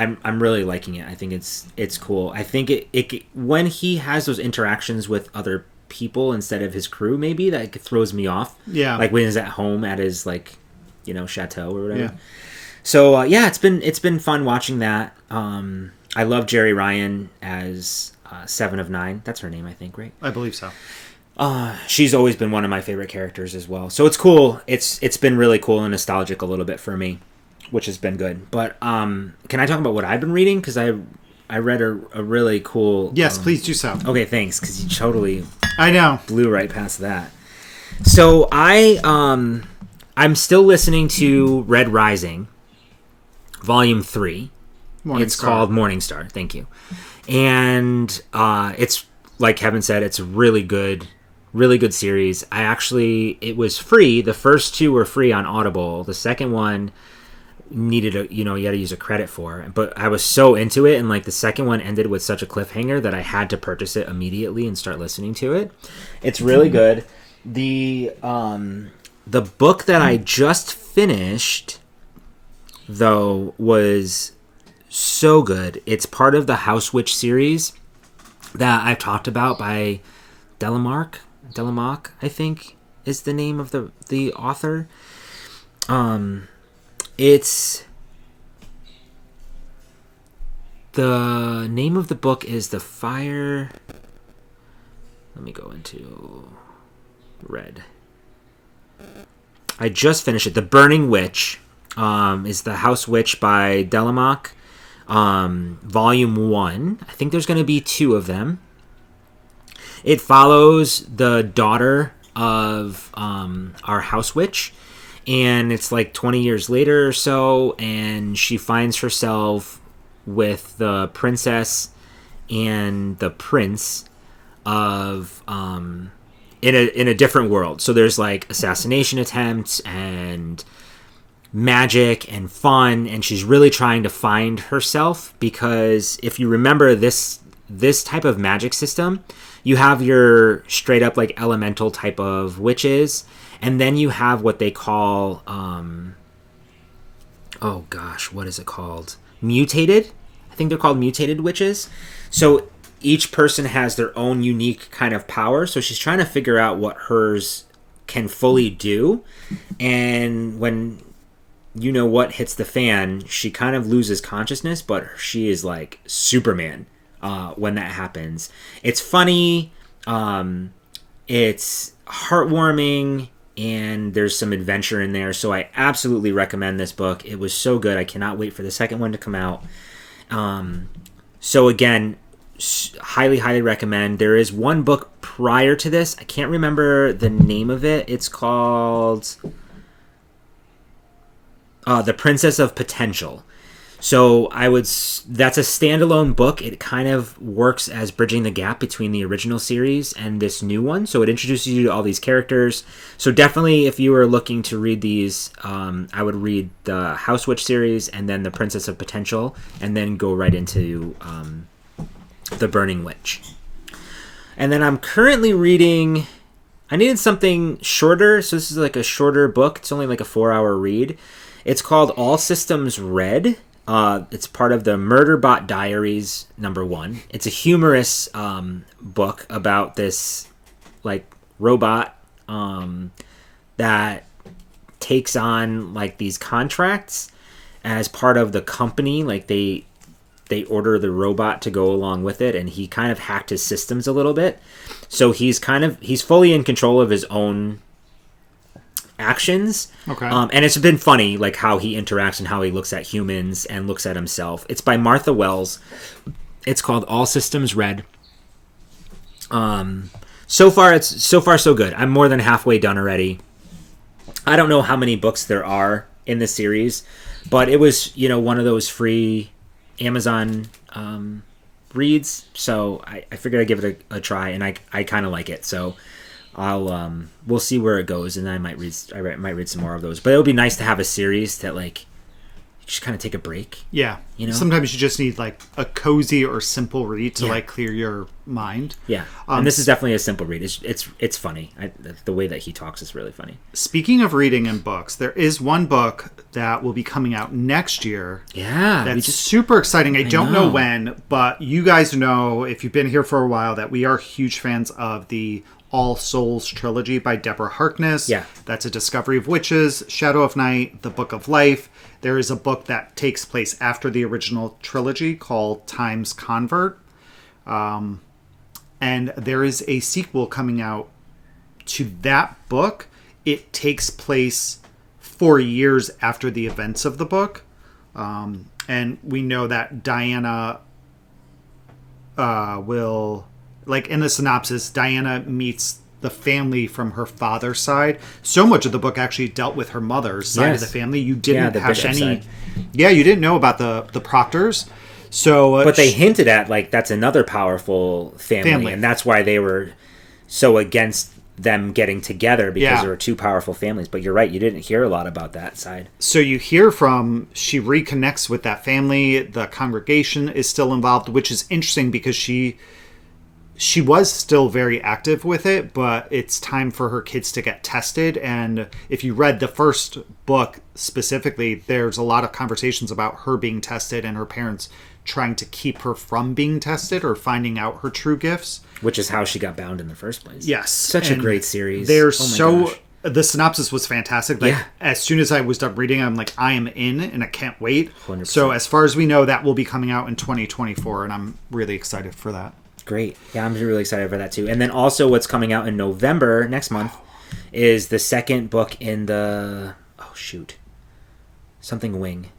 liking it. I think it's cool. I think it when he has those interactions with other people instead of his crew, maybe that throws me off. Yeah. Like when he's at home at his, like, you know, chateau or whatever. Yeah. So it's been fun watching that. I love Jerry Ryan as 7 of 9. That's her name, I think, right? I believe so. She's always been one of my favorite characters as well. So it's cool. It's been really cool and nostalgic a little bit for me, which has been good. But can I talk about what I've been reading? Because I read a really cool... Yes, please do so. Okay, thanks, because you totally... I know. Blew right past that. So I'm still listening to Red Rising, Volume 3. It's called Morningstar. Thank you. And it's, like Kevin said, it's a really good series. It was free. The first 2 were free on Audible. The second one needed you had to use a credit for. But I was so into it, and like the second one ended with such a cliffhanger that I had to purchase it immediately and start listening to it. It's really good. The book that I just finished, though, was so good. It's part of the House Witch series that I've talked about by Delemhach, I think, is the name of the author. It's the name of the book is The Fire. Let me go into Red. I just finished it. The Burning Witch is the House Witch by Delemhach. Volume 1. I think there's going to be 2 of them. It follows the daughter of our House Witch, and it's like 20 years later or so, and she finds herself with the princess and the prince of in a different world. So there's like assassination attempts and magic and fun, and she's really trying to find herself, because if you remember this type of magic system, you have your straight up like elemental type of witches, and then you have what they call what is it called? Mutated. I think they're called mutated witches. So each person has their own unique kind of power, so she's trying to figure out what hers can fully do. And when what hits the fan, she kind of loses consciousness, but she is like Superman when that happens. It's funny, it's heartwarming, and there's some adventure in there. So I absolutely recommend this book. It was so good. I cannot wait for the second one to come out. So again, highly recommend. There is one book prior to this. I can't remember the name of it. It's called The Princess of Potential. So that's a standalone book. It kind of works as bridging the gap between the original series and this new one. So it introduces you to all these characters. So definitely, if you were looking to read these, I would read the House Witch series and then the Princess of Potential, and then go right into the Burning Witch. And then I'm currently reading... I needed something shorter, so this is like a shorter book. It's only like a 4-hour read. It's called All Systems Red. It's part of the Murderbot Diaries #1. It's a humorous book about this like robot that takes on like these contracts as part of the company. Like they order the robot to go along with it, and he kind of hacked his systems a little bit. So he's fully in control of his own actions. Okay. And it's been funny, like how he interacts and how he looks at humans and looks at himself. It's by Martha Wells. It's called All Systems Red. So far so good. I'm more than halfway done already. I don't know how many books there are in the series, but it was, one of those free Amazon reads. So I figured I'd give it a try, and I kind of like it. So we'll see where it goes, and then I might read some more of those. But it would be nice to have a series that like you just kind of take a break. Yeah, sometimes you just need like a cozy or simple read to like clear your mind. Yeah, and this is definitely a simple read. It's funny. The way that he talks is really funny. Speaking of reading and books, there is one book that will be coming out next year. Yeah, that's super exciting. I don't know when, but you guys know, if you've been here for a while, that we are huge fans of the All Souls trilogy by Deborah Harkness. Yeah. That's a Discovery of Witches, Shadow of Night, The Book of Life. There is a book that takes place after the original trilogy called Time's Convert. And there is a sequel coming out to that book, it takes place 4 years after the events of the book. And we know that Diana will, like in the synopsis, Diana meets the family from her father's side. So much of the book actually dealt with her mother's side of the family. You didn't have any... Side. Yeah, you didn't know about the Proctors. So, but they hinted at, like, that's another powerful family. And that's why they were so against them getting together, because there were two powerful families. But you're right, you didn't hear a lot about that side. So you hear she reconnects with that family. The congregation is still involved, which is interesting because she was still very active with it, but it's time for her kids to get tested. And if you read the first book specifically, there's a lot of conversations about her being tested and her parents trying to keep her from being tested or finding out her true gifts. Which is how she got bound in the first place. Yes. Such a great series. The synopsis was fantastic. Like, as soon as I was done reading, I'm like, I am in and I can't wait. 100%. So as far as we know, that will be coming out in 2024, and I'm really excited for that. Great. Yeah, I'm really excited for that too. And then also what's coming out in November, next month, is the second book in the... Oh, shoot. Something Wing.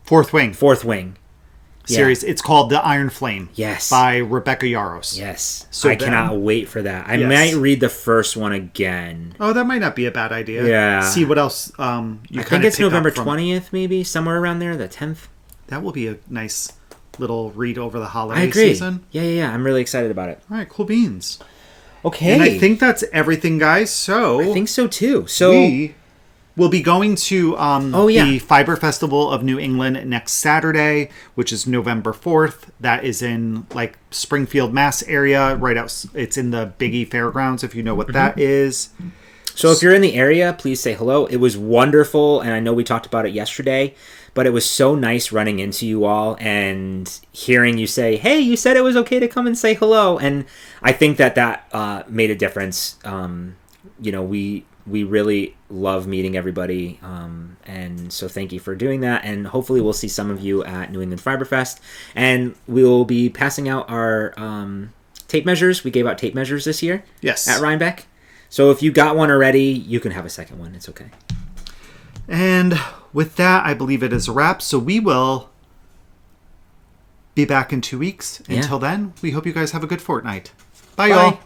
Fourth Wing. Series. Yeah. It's called The Iron Flame. Yes. By Rebecca Yarros. Yes. So I cannot wait for that. I might read the first one again. Oh, that might not be a bad idea. Yeah. See what else I think it's November 20th, maybe, somewhere around there, the 10th. That will be a nice little read over the holiday season. Yeah. I'm really excited about it. All right, cool beans. Okay. And I think that's everything, guys. So I think so too. So we'll be going to the Fiber Festival of New England next Saturday, which is November 4th. That is in like Springfield, Mass area, right out. It's in the Biggie Fairgrounds, if you know what that is. So if you're in the area, please say hello. It was wonderful, and I know we talked about it yesterday, but it was so nice running into you all and hearing you say, hey, you said it was okay to come and say hello. And I think that made a difference. We really love meeting everybody, and so thank you for doing that. And hopefully we'll see some of you at New England Fiber Fest. And we'll be passing out our tape measures. We gave out tape measures this year at Rhinebeck. So if you got one already, you can have a second one. It's okay. And with that, I believe it is a wrap. So we will be back in 2 weeks. Until then, we hope you guys have a good fortnight. Bye. Y'all.